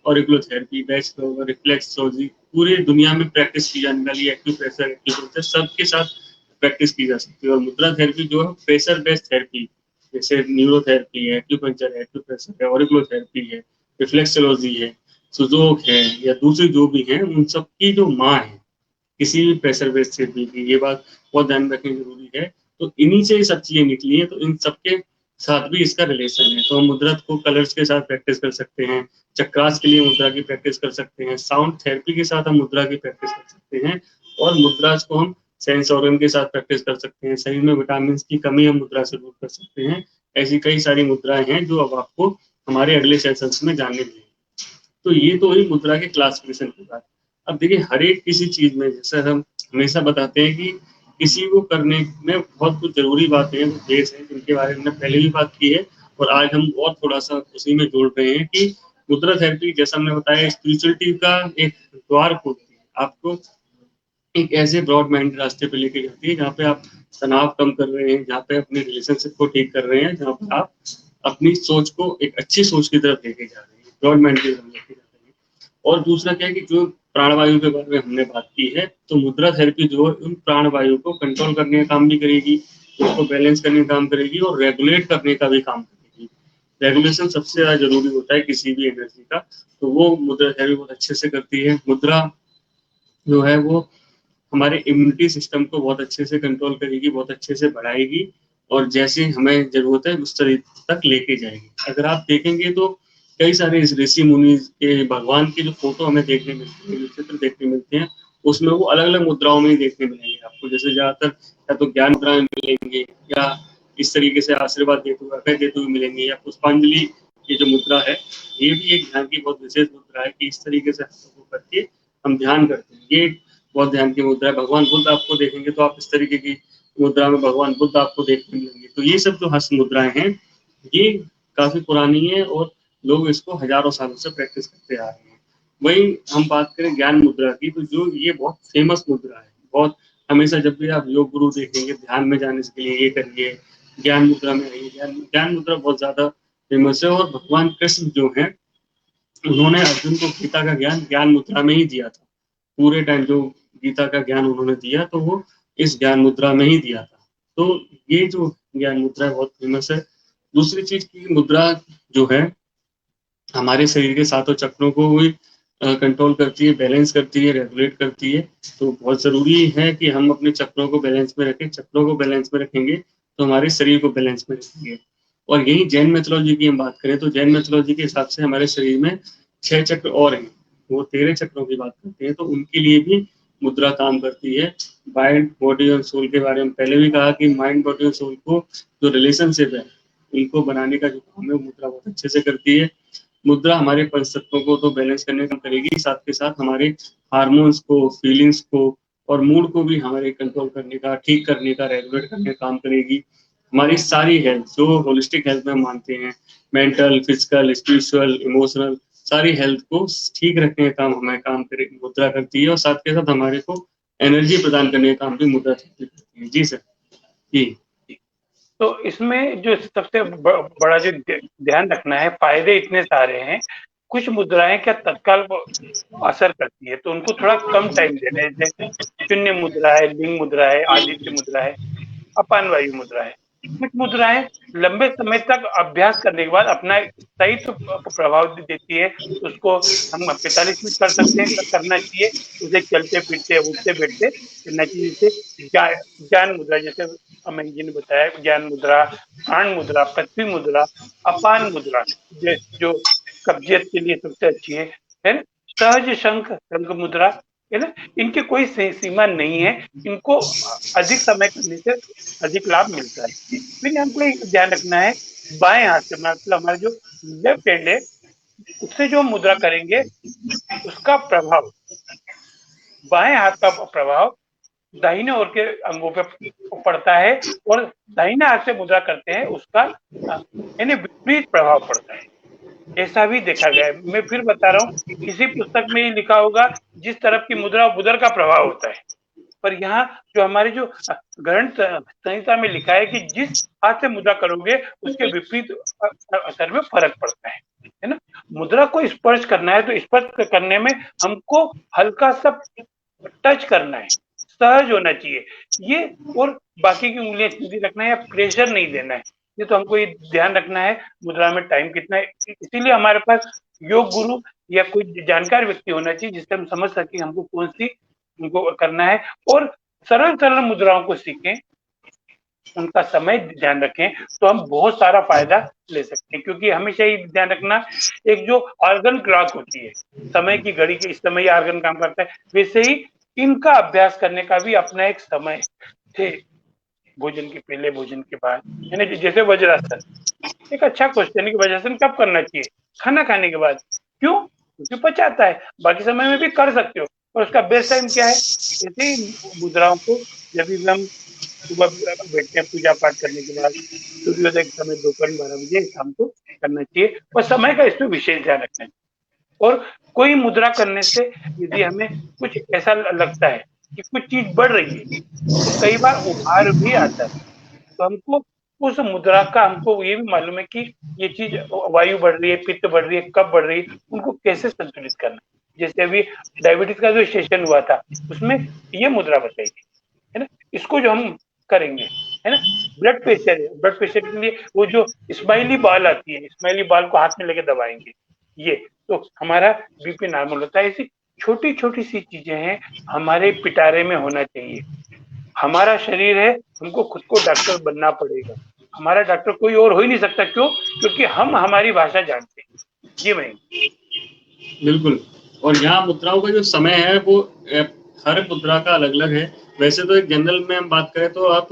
ऑरिकुलोथेरेपी, बैच रिफ्लेक्सोलॉजी, पूरी दुनिया में प्रैक्टिस की जाने वाली एक्यूप्रेशर, एक्यूपंक्चर, सबके साथ प्रैक्टिस की जा सकती है। और मुद्रा थेरेपी जो है प्रेशर बेस्ड थेरेपी, जैसे न्यूरोथेरेपी है, एक्यूपंक्चर है, एक्यूप्रेशर है, ऑरिकुलोथेरेपी है, रिफ्लेक्सोलॉजी है, सुजोक है, या दूसरी जो भी है, उन सबकी जो माँ है किसी भी प्रेशर बेस्ड थेरेपी की, ये बात बहुत ध्यान रखनी जरूरी है। तो इन्हीं से ये सब चीजें निकली हैं, तो इन सबके साथ भी इसका रिलेशन है। तो हम मुद्रा को कलर्स के साथ प्रैक्टिस कर सकते हैं, चक्रास के लिए मुद्रा की प्रैक्टिस कर सकते हैं, साउंड थेरेपी के साथ हम मुद्रा की प्रैक्टिस कर सकते हैं, और मुद्राज को हम सेंस ऑर्गन के साथ प्रैक्टिस कर सकते हैं। शरीर में विटामिन की कमी हम मुद्रा से दूर कर सकते हैं। ऐसी कई सारी मुद्राएं हैं जो अब आपको हमारे अगले सेशंस में जानने मिलेंगे। तो ये तो हुई मुद्रा के क्लासिफिकेशन की बात। अब देखिए, हर एक किसी चीज में, जैसे हम हमेशा बताते हैं कि किसी को करने में बहुत कुछ जरूरी बातें हैं, बेस है, जिनके बारे में हमने पहले भी बात की है, और आज हम और थोड़ा सा उसी में जोड़ रहे हैं कि मुद्रा थेरेपी, जैसा हमने बताया, स्पिरिचुअलिटी का एक द्वार खोलती है, आपको एक ऐसे ब्रॉड माइंड रास्ते पे लेके जाती है जहाँ पे आप तनाव कम कर रहे हैं, जहाँ पे अपने रिलेशनशिप को ठीक कर रहे हैं, जहाँ पे आप अपनी सोच को एक अच्छी सोच की तरफ लेके जा रहे हैं, ब्रॉड माइंड की तरफ लेके जा रहे हैं। और दूसरा क्या है कि जो प्राणवायु के बारे में हमने बात की है, तो मुद्रा थेरेपी जो है उन प्राणवायु को कंट्रोल करने का काम भी करेगी, उसको बैलेंस करने का काम करेगी, और रेगुलेट करने का भी काम करेगी। रेगुलेशन सबसे ज्यादा जरूरी होता है किसी भी एनर्जी का, तो वो मुद्रा थेरेपी बहुत अच्छे से करती है। मुद्रा जो है वो हमारे इम्यूनिटी सिस्टम को बहुत अच्छे से कंट्रोल करेगी, बहुत अच्छे से बढ़ाएगी, और जैसे हमें जरूरत है उस तरीके तक लेके जाएगी। अगर आप देखेंगे तो कई सारे ऋषि मुनि के, भगवान की जो फोटो हमें देखने मिलती है, जो चित्र देखने मिलते हैं, उसमें वो अलग अलग मुद्राओं में ही देखने मिलेंगे आपको। जैसे ज्यादातर या तो ज्ञान मुद्राएं मिलेंगे, या इस तरीके से आशीर्वाद देते हुए, अभय देते हुए मिलेंगे, या पुष्पांजलि की जो मुद्रा है, ये भी एक ध्यान की बहुत विशेष मुद्रा है, कि इस तरीके से करके हम ध्यान करते हैं। ये बहुत ध्यान की मुद्रा है। भगवान बुद्ध आपको देखेंगे तो आप इस तरीके की मुद्रा में भगवान बुद्ध आपको देखने मिलेंगे। तो ये सब जो हस्त मुद्राएं हैं, ये काफी पुरानी है, और लोग इसको हजारों सालों से प्रैक्टिस करते आ रहे हैं। वही हम बात करें ज्ञान मुद्रा की, तो जो ये बहुत फेमस मुद्रा है, बहुत, हमेशा जब भी आप योग गुरु देखेंगे, ध्यान में जाने के लिए ये करिए, ज्ञान मुद्रा में आइए। ज्ञान मुद्रा बहुत ज्यादा फेमस है, और भगवान कृष्ण जो है, उन्होंने अर्जुन को गीता का ज्ञान ज्ञान मुद्रा में ही दिया था। पूरे टाइम जो गीता का ज्ञान उन्होंने दिया तो वो इस ज्ञान मुद्रा में ही दिया था। तो ये जो ज्ञान मुद्रा है बहुत फेमस है। दूसरी चीज की मुद्रा जो है हमारे शरीर के सातों चक्रों को भी कंट्रोल करती है, बैलेंस करती है, रेगुलेट करती है। तो बहुत ज़रूरी है कि हम अपने चक्रों को बैलेंस में रखें। चक्रों को बैलेंस में रखेंगे तो हमारे शरीर को बैलेंस में रखेंगे। और यही जैन मैथोलॉजी की हम बात करें तो जैन मैथोलॉजी के हिसाब से हमारे शरीर में 6 चक्र और हैं, वो 13 चक्रों की बात करते हैं, तो उनके लिए भी मुद्रा काम करती है। माइंड, बॉडी और सोल के बारे में पहले भी कहा कि माइंड, बॉडी और सोल को जो रिलेशनशिप है, इनको बनाने का जो काम है, वो मुद्रा बहुत अच्छे से करती है। मुद्रा हमारे पंच तत्वों को तो बैलेंस करने का करेगी, साथ के साथ हमारे हार्मोन्स को, फीलिंग्स को और मूड को भी हमारे कंट्रोल करने का, ठीक करने का, रेगुलेट करने का काम करेगी। हमारी सारी हेल्थ जो होलिस्टिक हेल्थ में मानते हैं, मेंटल, फिजिकल, स्पिरिचुअल, इमोशनल, सारी हेल्थ को ठीक रखने का काम हमें काम करे मुद्रा करती है। और साथ के साथ हमारे को एनर्जी प्रदान करने का काम भी मुद्रा करती है। जी सर। जी। तो इसमें जो सबसे बड़ा जो ध्यान रखना है, फायदे इतने सारे हैं। कुछ मुद्राएं क्या तत्काल असर करती है, तो उनको थोड़ा कम टाइम देना है। जैसे शून्य मुद्रा है, लिंग मुद्रा है, आदित्य मुद्रा है, अपान वायु मुद्रा है। कुछ मुद्राएं लंबे समय तक अभ्यास करने के बाद अपना सही तो प्रभाव देती है। उसको हम 45 मिनट कर सकते हैं, करना चाहिए उसे चलते फिरते, उठते बैठते करना चाहिए। जैसे ज्ञान मुद्रा, जैसे अमन जी ने बताया, ज्ञान मुद्रा, प्राण मुद्रा, पृथ्वी मुद्रा, अपान मुद्रा जो कब्जियत के लिए सबसे अच्छी है ना। सहज शंख शंख मुद्रा है ना। इनकी कोई सीमा नहीं है, इनको अधिक समय करने से अधिक लाभ मिलता है। फिर हमको एक ध्यान रखना है, बाएं हाथ से मतलब हमारा जो लेफ्ट हैंड है उससे जो मुद्रा करेंगे उसका प्रभाव, बाएं हाथ का प्रभाव दाहिने ओर के अंगों पे पड़ता है, और दाहिने हाथ से मुद्रा करते हैं उसका यानी विपरीत प्रभाव पड़ता है। ऐसा भी देखा गया है। मैं फिर बता रहा हूँ, किसी पुस्तक में ये लिखा होगा जिस तरफ की मुद्रा उधर का प्रभाव होता है, पर यहाँ जो हमारे जो ग्रंथ संहिता में लिखा है कि जिस हाथ से मुद्रा करोगे उसके विपरीत असर में फर्क पड़ता है ना। मुद्रा को स्पर्श करना है तो स्पर्श करने में हमको हल्का सा टच करना है, सहज होना चाहिए ये, और बाकी की उंगलियां सीधी रखना है या प्रेशर नहीं देना है। ये तो हमको ये ध्यान रखना है मुद्रा में टाइम कितना है। इसीलिए हमारे पास योग गुरु या कोई जानकार व्यक्ति होना चाहिए जिससे हम समझ सके हमको कौन सी उनको करना है, और सरल सरल मुद्राओं को सीखें, उनका समय ध्यान रखें, तो हम बहुत सारा फायदा ले सकते हैं। क्योंकि हमेशा ही ध्यान रखना, एक जो ऑर्गन क्लॉक होती है, समय की घड़ी के इस समय ऑर्गन काम करता है, वैसे ही इनका अभ्यास करने का भी अपना एक समय है। भोजन के पहले, भोजन के बाद, यानी जैसे वज्रासन, एक अच्छा क्वेश्चन है कि वज्रासन कब करना चाहिए? खाना खाने के बाद। क्यों? क्योंकि पचाता है। बाकी समय में भी कर सकते हो, और उसका बेस्ट टाइम क्या है? ऐसे ही मुद्राओं को जब भी हम सुबह बैठते हैं पूजा पाठ करने के बाद, सूर्योदय के समय दोपहर 12 बजे शाम को करना चाहिए, और समय का इसमें विशेष ध्यान रखना चाहिए। और कोई मुद्रा करने से यदि हमें कुछ ऐसा लगता है कि कुछ चीज बढ़ रही है, तो कई बार उभार भी आता है, तो हमको उस मुद्रा का हमको ये भी मालूम है कि ये चीज वायु बढ़ रही है, पित्त बढ़ रही है, कब बढ़ रही है, उनको कैसे संतुलित करना। जैसे अभी डायबिटीज का जो सेशन हुआ था उसमें ये मुद्रा बताई थी, है ना। इसको जो हम करेंगे, है ना। ब्लड प्रेशर है, ब्लड प्रेशर के लिए वो जो स्माइली बॉल आती है, स्माइली बॉल को हाथ में लेके दबाएंगे, ये तो हमारा बीपी नॉर्मल होता है। ऐसी छोटी छोटी सी चीजें हैं, हमारे पिटारे में होना चाहिए। हमारा शरीर है, हमको खुद को डॉक्टर बनना पड़ेगा, हमारा डॉक्टर कोई और हो ही नहीं सकता। क्यों? क्योंकि हम हमारी भाषा जानते हैं। जी भाई। बिल्कुल। और यहाँ मुद्राओं का जो समय है वो हर मुद्रा का अलग अलग है। वैसे तो एक जनरल में हम बात करें तो आप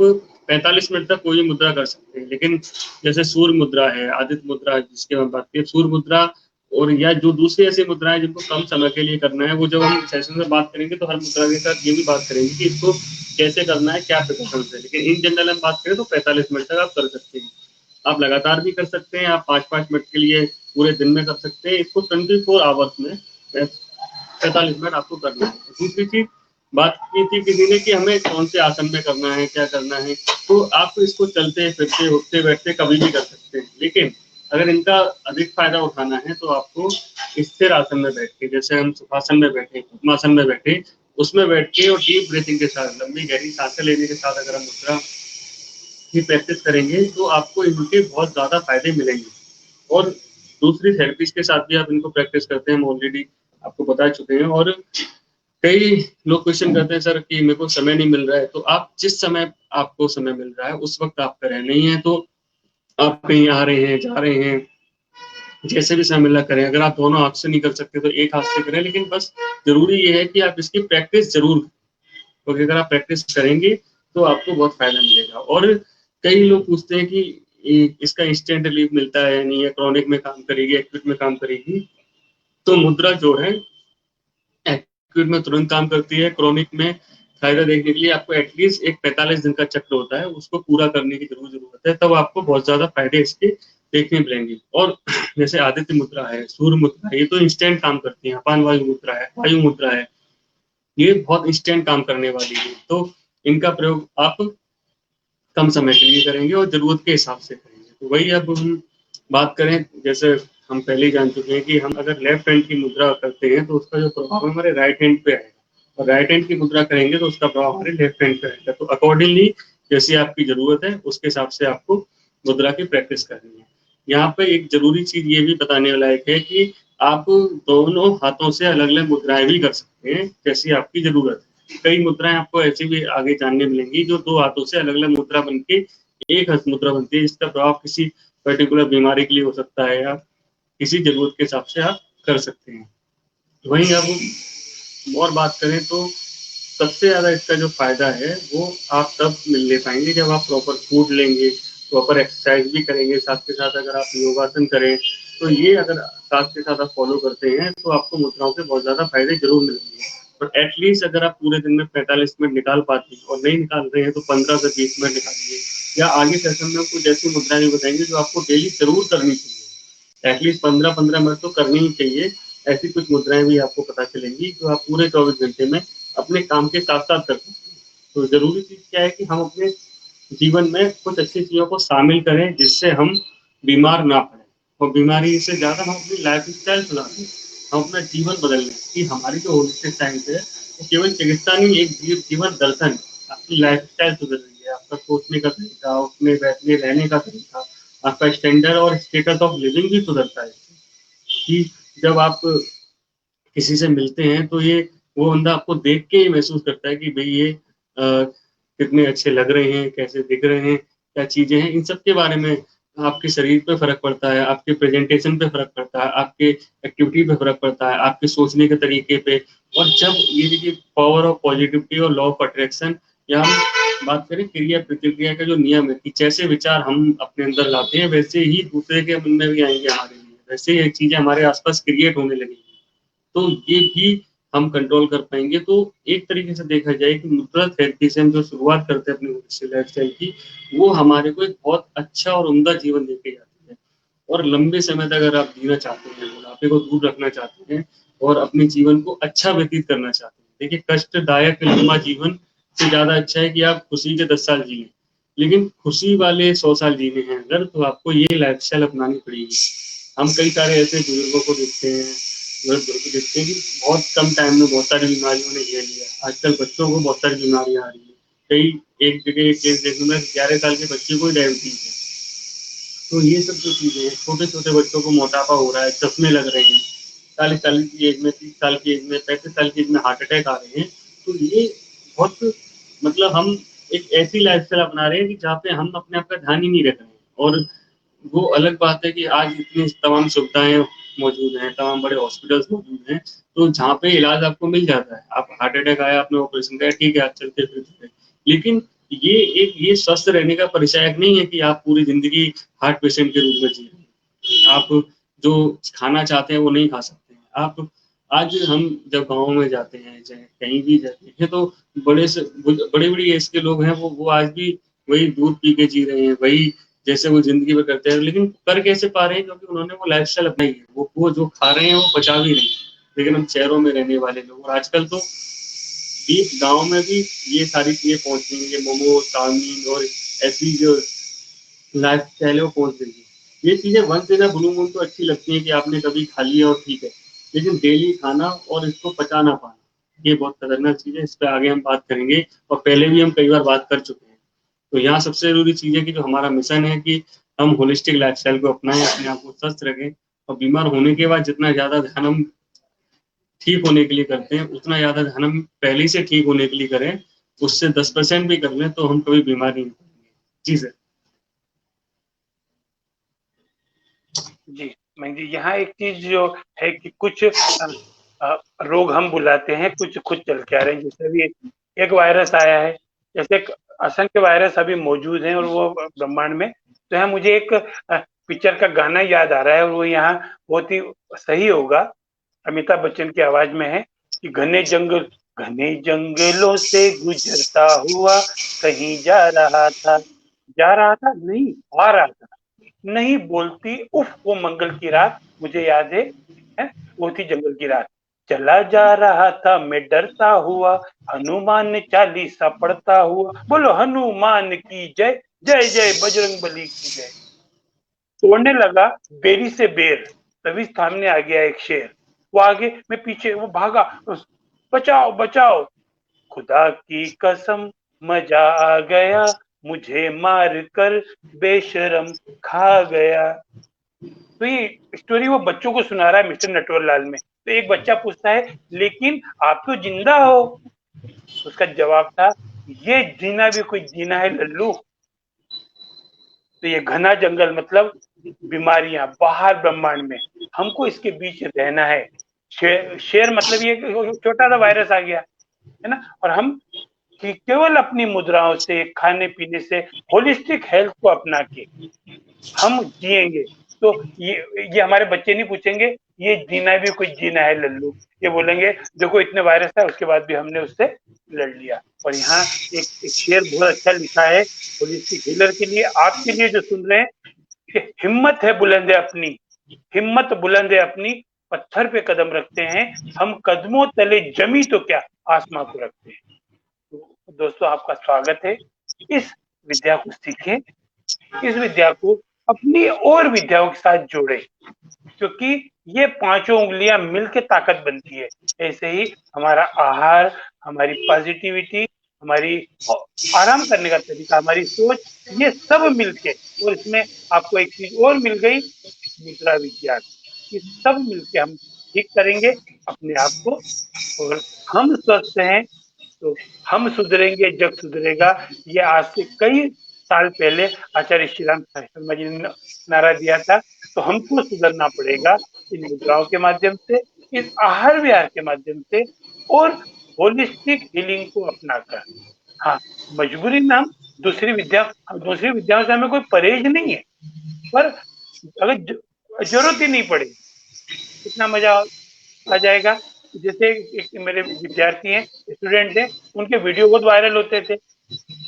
45 मिनट तक कोई मुद्रा कर सकते हैं, लेकिन जैसे सूर्य मुद्रा है, आदित्य मुद्रा है जिसके हम बात करें, सूर्य मुद्रा और या जो दूसरी ऐसी मुद्राएं जिनको कम समय के लिए करना है, वो जब हम सेशन में बात करेंगे तो हर मुद्रा के साथ ये भी बात करेंगे कि इसको कैसे करना है, क्या प्रिकॉशंस है। लेकिन इन जनरल हम बात करें तो 45 मिनट तक आप कर सकते हैं। आप लगातार भी कर सकते हैं, आप 5-5 मिनट के लिए पूरे दिन में कर सकते हैं। इसको 24 आवर्स में 45 मिनट आपको करना है। दूसरी चीज बात की थी किसी ने कि हमें कौन से आसन में करना है, क्या करना है, तो आप इसको चलते फिरते उठते बैठते कभी भी कर सकते हैं। लेकिन अगर इनका अधिक फायदा उठाना है तो आपको स्थिर आसन में बैठ के, जैसे हम सुखासन में बैठे, पद्मासन में बैठे, उसमें बैठ के और डीप ब्रीथिंग के साथ, लंबी गहरी सांसें लेने के साथ अगर हम मुद्रा की प्रैक्टिस करेंगे तो आपको इनके बहुत ज़्यादा फायदे मिलेंगे। और दूसरी थेरेपीज के साथ भी आप इनको प्रैक्टिस करते हैं, हम ऑलरेडी आपको बता चुके हैं। और कई लोग क्वेश्चन करते हैं सर कि मेरे को समय नहीं मिल रहा है, तो आप जिस समय आपको समय मिल रहा है उस वक्त आप करें, नहीं है तो आप कहीं आ रहे हैं, जा रहे हैं, जैसे भी समय मिला करें। अगर आप दोनों हाथ से नहीं कर सकते तो एक हाथ से करें, लेकिन बस जरूरी ये है कि आप इसकी प्रैक्टिस जरूर, क्योंकि अगर आप प्रैक्टिस करेंगे तो आपको बहुत फायदा मिलेगा। और कई लोग पूछते हैं कि इसका इंस्टेंट रिलीफ मिलता है नहीं, है क्रॉनिक में काम करेगी, एक्यूट में काम करेगी। तो मुद्रा जो है एक्यूट में तुरंत काम करती है, क्रॉनिक में फायदा देखने के लिए आपको एटलीस्ट एक 45 दिन का चक्र होता है, उसको पूरा करने की जरूरत है, तब आपको बहुत ज्यादा फायदे इसके देखने मिलेंगे। और जैसे आदित्य मुद्रा है, सूर्य मुद्रा है, ये तो इंस्टेंट काम करती है। अपान वायु मुद्रा है, वायु मुद्रा है, ये बहुत इंस्टेंट काम करने वाली है। तो इनका प्रयोग आप कम समय के लिए करेंगे और जरूरत के हिसाब से करेंगे। तो वही अब हम बात करें, जैसे हम पहले ही जान चुके हैं कि हम अगर लेफ्ट हैंड की मुद्रा करते हैं तो उसका जो प्रभाव है हमारे राइट हैंड पे आएगा, और राइट हैंड की मुद्रा करेंगे तो उसका प्रभाव हमारे लेफ्ट हैंड पे आएगा। तो अकॉर्डिंगली जैसी आपकी जरूरत है उसके हिसाब से आपको मुद्रा की प्रैक्टिस करनी है। यहाँ पे एक जरूरी चीज ये भी बताने लायक है कि आप दोनों हाथों से अलग अलग मुद्राएं भी कर सकते हैं, जैसी आपकी जरूरत है। कई मुद्राएं आपको ऐसी भी आगे जानने मिलेंगी जो दो हाथों से अलग अलग मुद्रा बन के एक हस्त मुद्रा बनती है। इसका प्रभाव किसी पर्टिकुलर बीमारी के लिए हो सकता है या किसी जरूरत के हिसाब से आप कर सकते हैं। वहीं अब और बात करें तो सबसे ज्यादा इसका जो फायदा है वो आप तब ले पाएंगे जब आप प्रॉपर फूड लेंगे, प्रॉपर एक्सरसाइज भी करेंगे, साथ के साथ अगर आप योगासन करें, तो ये अगर साथ के साथ आप फॉलो करते हैं तो आपको मुद्राओं के बहुत ज्यादा फायदे जरूर मिलेंगे। और एटलीस्ट अगर आप पूरे दिन में 45 मिनट निकाल पाते हैं, और नहीं निकाल रहे हैं तो 15 से 20 मिनट निकालिए, या आगे सेशन में कुछ ऐसी मुद्राएं भी बताएंगे जो आपको डेली जरूर करनी चाहिए। एटलीस्ट 15-15 मिनट तो करनी ही चाहिए। ऐसी कुछ मुद्राएं भी आपको पता चलेंगी जो आप पूरे 24 घंटे में अपने काम के साथ साथ कर सकते हैं। तो जरूरी चीज क्या है कि हम अपने जीवन में कुछ अच्छी चीजों को शामिल करें जिससे हम बीमार ना पड़े, और बीमारी से ज्यादा हम अपनी लाइफ स्टाइल सुधारें, हम अपना जीवन बदल लें। कि हमारी जो होलिस्टिक साइंस है वो केवल चिकित्सा नहीं, एक जीवन दर्शन है। आपकी लाइफ स्टाइल सुधर रही है, आपका सोचने का तरीका, उठने बैठने रहने का तरीका, आपका स्टैंडर्ड और स्टेटस ऑफ लिविंग भी सुधरता है। कि जब आप किसी से मिलते हैं तो ये वो बंदा आपको देख के ही महसूस करता है कि भाई ये कितने अच्छे लग रहे हैं, कैसे दिख रहे हैं, क्या चीजें हैं, इन सब के बारे में। आपके शरीर पे फर्क पड़ता है, आपके प्रेजेंटेशन पे फर्क पड़ता है, आपके एक्टिविटी पे फर्क पड़ता है, आपके सोचने के तरीके पे। और जब ये देखिए पावर ऑफ पॉजिटिविटी और लॉ ऑफ अट्रैक्शन, या हम बात करें क्रिया प्रतिक्रिया का जो नियम है कि जैसे विचार हम अपने अंदर लाते हैं वैसे ही दूसरे के मन में भी आएंगे हमारे लिए, वैसे ये चीजें हमारे आसपास क्रिएट होने लगेंगी। तो ये भी हम कंट्रोल कर पाएंगे। तो एक तरीके से देखा जाए कि मुद्रा थेरेपी से हम जो शुरुआत करते हैं अपनी लाइफस्टाइल की, वो हमारे को एक बहुत अच्छा और उम्दा जीवन देके जाती है। और लंबे समय तक अगर आप जीना चाहते हैं, बुढ़ापे को दूर रखना चाहते हैं और अपने जीवन को अच्छा व्यतीत करना चाहते हैं, देखिए कष्टदायक लंबा जीवन से ज्यादा अच्छा है कि आप खुशी के 10 साल जिए, लेकिन खुशी वाले 100 साल जीने हैं अगर, तो आपको ये लाइफस्टाइल अपनानी पड़ेगी। हम कई सारे ऐसे बुजुर्गों को देखते हैं, देखते हैं कि बहुत कम टाइम में बहुत सारी बीमारियों ने घेर लिया। आजकल बच्चों को बहुत सारी बीमारियां आ रही है। कई एक जगह एक केस देखने में 11 साल के बच्चे को ही डायबिटीज है। तो ये सब जो चीजें हैं, छोटे छोटे बच्चों को मोटापा हो रहा है, चश्मे लग रहे हैं, 40 साल की एज में, 30 साल की एज में, 35 साल की एज में हार्ट अटैक आ रहे हैं। तो ये बहुत, मतलब हम एक ऐसी लाइफस्टाइल अपना रहे हैं कि जहाँ पे हम अपने आप का ध्यान ही नहीं रख रहे हैं। और वो अलग बात है कि आज इतनी तमाम सुविधाएं मौजूद हैं, तमाम बड़े हॉस्पिटल्स मौजूद हैं, तो जहाँ पे इलाज आपको मिल जाता है। आप हार्ट अटैक आया, आपने ऑपरेशन किया, ठीक है, आप चलते फिरते। लेकिन ये स्वस्थ रहने का परिचायक नहीं है कि आप पूरी जिंदगी हार्ट पेशेंट के रूप में जी रहे हैं। आप जो खाना चाहते हैं वो नहीं खा सकते हैं। आप आज हम जब गाँव में जाते हैं, चाहे कहीं भी जाते हैं, तो बड़े बड़ी एज के लोग हैं, वो आज भी वही दूध पी के जी रहे हैं, वही जैसे वो जिंदगी में करते हैं। लेकिन कर कैसे पा रहे हैं? क्योंकि उन्होंने वो लाइफस्टाइल अपनाई है। वो जो खा रहे हैं वो पचा भी नहीं। लेकिन हम शहरों में रहने वाले लोग, और आजकल तो गांव में भी ये सारी चीजें पहुंच रही हैं, मोमो, चाउमीन और ऐसी जो लाइफस्टाइल है वो पहुंच रही है। ये चीजें once in a blue moon तो अच्छी लगती है कि आपने कभी खा लिया और ठीक है, लेकिन डेली खाना और इसको पचा ना पाना, ये बहुत खतरनाक चीज़ है, इस पे आगे हम बात करेंगे और पहले भी हम कई बार बात कर चुके हैं। तो यहाँ सबसे ज़रूरी चीज़ है कि जो हमारा मिशन है कि हम होलिस्टिक लाइफ़स्टाइल को अपनाएँ, अपने आप को स्वस्थ रखें और बीमार होने के बाद जितना ज़्यादा ध्यान हम ठीक होने के लिए करते हैं, उतना ज़्यादा ध्यान हम पहले से ठीक होने के लिए करें। उससे 10% भी कर लें तो हम कभी बीमार नहीं पड़ेंगे। जी सर। जी, मैं जी यहाँ एक चीज जो है कि कुछ रोग हम बुलाते हैं, कुछ खुद चल के आ रहे हैं। जैसे अभी एक वायरस आया है, जैसे असंख्य वायरस अभी मौजूद हैं और वो ब्रह्मांड में। तो यहाँ मुझे एक पिक्चर का गाना याद आ रहा है और वो यहाँ बहुत ही सही होगा, अमिताभ बच्चन की आवाज में है कि घने जंगलों से गुजरता हुआ कहीं जा रहा था नहीं, आ रहा था, नहीं बोलती उफ वो मंगल की रात, मुझे याद है वो थी जंगल की रात। चला जा रहा था मैं डरता हुआ, हनुमान चालीसा पढ़ता हुआ, बोलो हनुमान की जय, जय जय बजरंग बली की जय। तोड़ने लगा बेरी से बेर, तभी सामने आ गया एक शेर। वो आगे, मैं पीछे, वो भागा, बचाओ बचाओ, खुदा की कसम मजा आ गया, मुझे मार कर बेशरम खा गया। तो ये स्टोरी वो बच्चों को सुना रहा है मिस्टर नटवरलाल में। तो एक बच्चा पूछता है लेकिन आप तो जिंदा हो। उसका जवाब था, ये जीना भी कोई जीना है लल्लू। तो ये घना जंगल मतलब बीमारियां बाहर ब्रह्मांड में, हमको इसके बीच रहना है। शेर मतलब ये छोटा सा वायरस आ गया है ना, और हम कि केवल अपनी मुद्राओं से, खाने पीने से, होलिस्टिक हेल्थ को अपना के हम जिएंगे। तो ये हमारे बच्चे नहीं पूछेंगे ये जीना भी कोई जीना है लल्लू, ये बोलेंगे देखो इतने वायरस है उसके बाद भी हमने उससे लड़ लिया। और यहाँ एक शेर बहुत अच्छा लिखा है होलिस्टिक हीलर के लिए, आपके लिए जो सुन रहे हैं, कि हिम्मत है बुलंद अपनी, हिम्मत बुलंद है अपनी, पत्थर पे कदम रखते हैं हम, कदमों तले जमी तो क्या आसमां को रखते हैं। तो दोस्तों आपका स्वागत है, इस विद्या को सीखें, इस विद्या को अपनी और विद्याओं के साथ जोड़े, क्योंकि ये पांचों उंगलियां मिलकर ताकत बनती है। ऐसे ही हमारा आहार, हमारी पॉजिटिविटी, हमारी आराम करने का तरीका, हमारी सोच, ये सब मिलके, और इसमें आपको एक चीज और मिल गई, मुद्रा विज्ञान। ये सब मिलके हम ठीक करेंगे अपने आप को, और हम स्वस्थ हैं तो हम सुधरेंगे, जग सुधरेगा। ये आज से कई साल पहले आचार्य श्रीराम शर्मा जी ने नारा दिया था। तो हमको सुधरना पड़ेगा इन मुद्राओं के माध्यम से, इस आहार विहार के माध्यम से, और होलिस्टिक हीलिंग को अपनाकर। हाँ, मजबूरी में हम दूसरी विद्याओं से हमें कोई परहेज नहीं है, पर अगर जरूरत ही नहीं पड़े कितना मजा आ जाएगा। जैसे एक मेरे विद्यार्थी हैं, स्टूडेंट हैं, उनके वीडियो बहुत वायरल होते थे,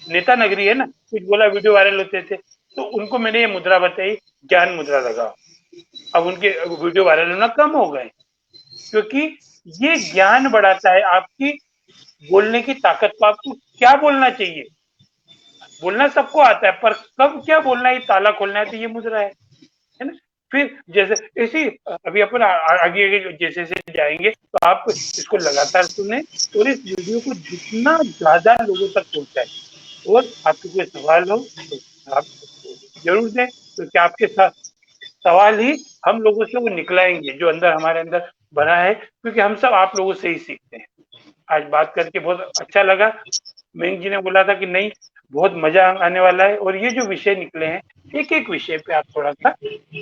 नेता नगरी है ना, कुछ बोला वीडियो वायरल होते थे, तो उनको मैंने ये मुद्रा बताई, ज्ञान मुद्रा लगाओ। अब उनके वीडियो वायरल होना कम हो गए, क्योंकि ये ज्ञान बढ़ाता है आपकी बोलने की ताकत को। आपको क्या बोलना चाहिए, बोलना सबको आता है, पर कब क्या बोलना है, ताला खोलना है, तो ये मुद्रा है ना। फिर जैसे इसी अभी अपन आगे आगे जैसे जैसे जाएंगे तो आप इसको लगातार सुने और इस वीडियो को जितना ज्यादा लोगों तक पहुंचाए। और आपके कोई सवाल हो तो आप जरूर दें, क्योंकि आपके साथ सवाल ही हम लोगों से वो निकलाएंगे जो अंदर हमारे अंदर भरा है, क्योंकि हम सब आप लोगों से ही सीखते हैं। आज बात करके बहुत अच्छा लगा। मेंग जी ने बोला था कि नहीं, बहुत मजा आने वाला है, और ये जो विषय निकले हैं, एक एक विषय पे आप थोड़ा सा,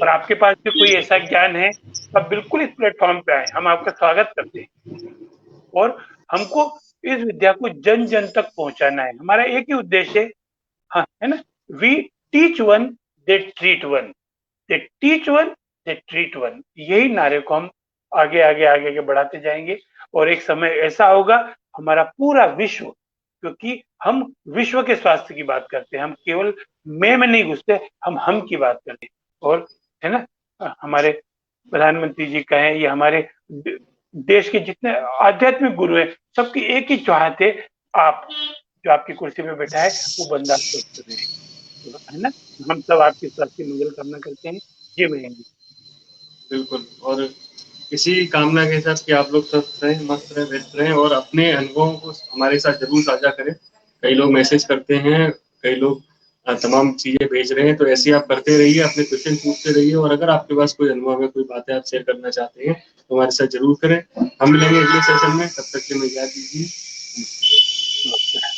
और आपके पास भी कोई ऐसा ज्ञान है तो आप बिल्कुल इस प्लेटफॉर्म पे आए, हम आपका स्वागत करते हैं। और हमको इस विद्या को जन जन तक पहुंचाना है, हमारा एक ही उद्देश्य है। हाँ, है ना, we teach one they treat one, they teach one they treat one, यही नारे को हम आगे आगे आगे आगे बढ़ाते जाएंगे। और एक समय ऐसा होगा हमारा पूरा विश्व, क्योंकि हम विश्व के स्वास्थ्य की बात करते हैं, हम केवल मैं में नहीं घुसते, हम की बात करते हैं। और है ना, हमारे प्रधानमंत्री जी कहें या हमारे देश के जितने आध्यात्मिक गुरु हैं, सबकी एक ही चाहत है, आप जो आपकी कुर्सी में बैठा है वो बंदा स्वस्थ रहे, है ना। हम सब आपके स्वास्थ्य की मंगल कामना करते हैं। जी महेंद्र जी। बिल्कुल। और इसी कामना के साथ कि आप लोग स्वस्थ रहें, मस्त रहें, व्यस्त रहें और अपने अनुभवों को हमारे साथ जरूर साझा करें। कई लोग मैसेज करते हैं, कई लोग तमाम चीजें भेज रहे हैं, तो ऐसे आप करते रहिए, अपने क्वेश्चन पूछते रहिए और अगर आपके पास कोई अनुभव है, कोई बातें आप शेयर करना चाहते हैं तो हमारे साथ जरूर करें। हम मिलेंगे अगले सेशन में, तब तक के लिए इजाजत दीजिए। नमस्कार।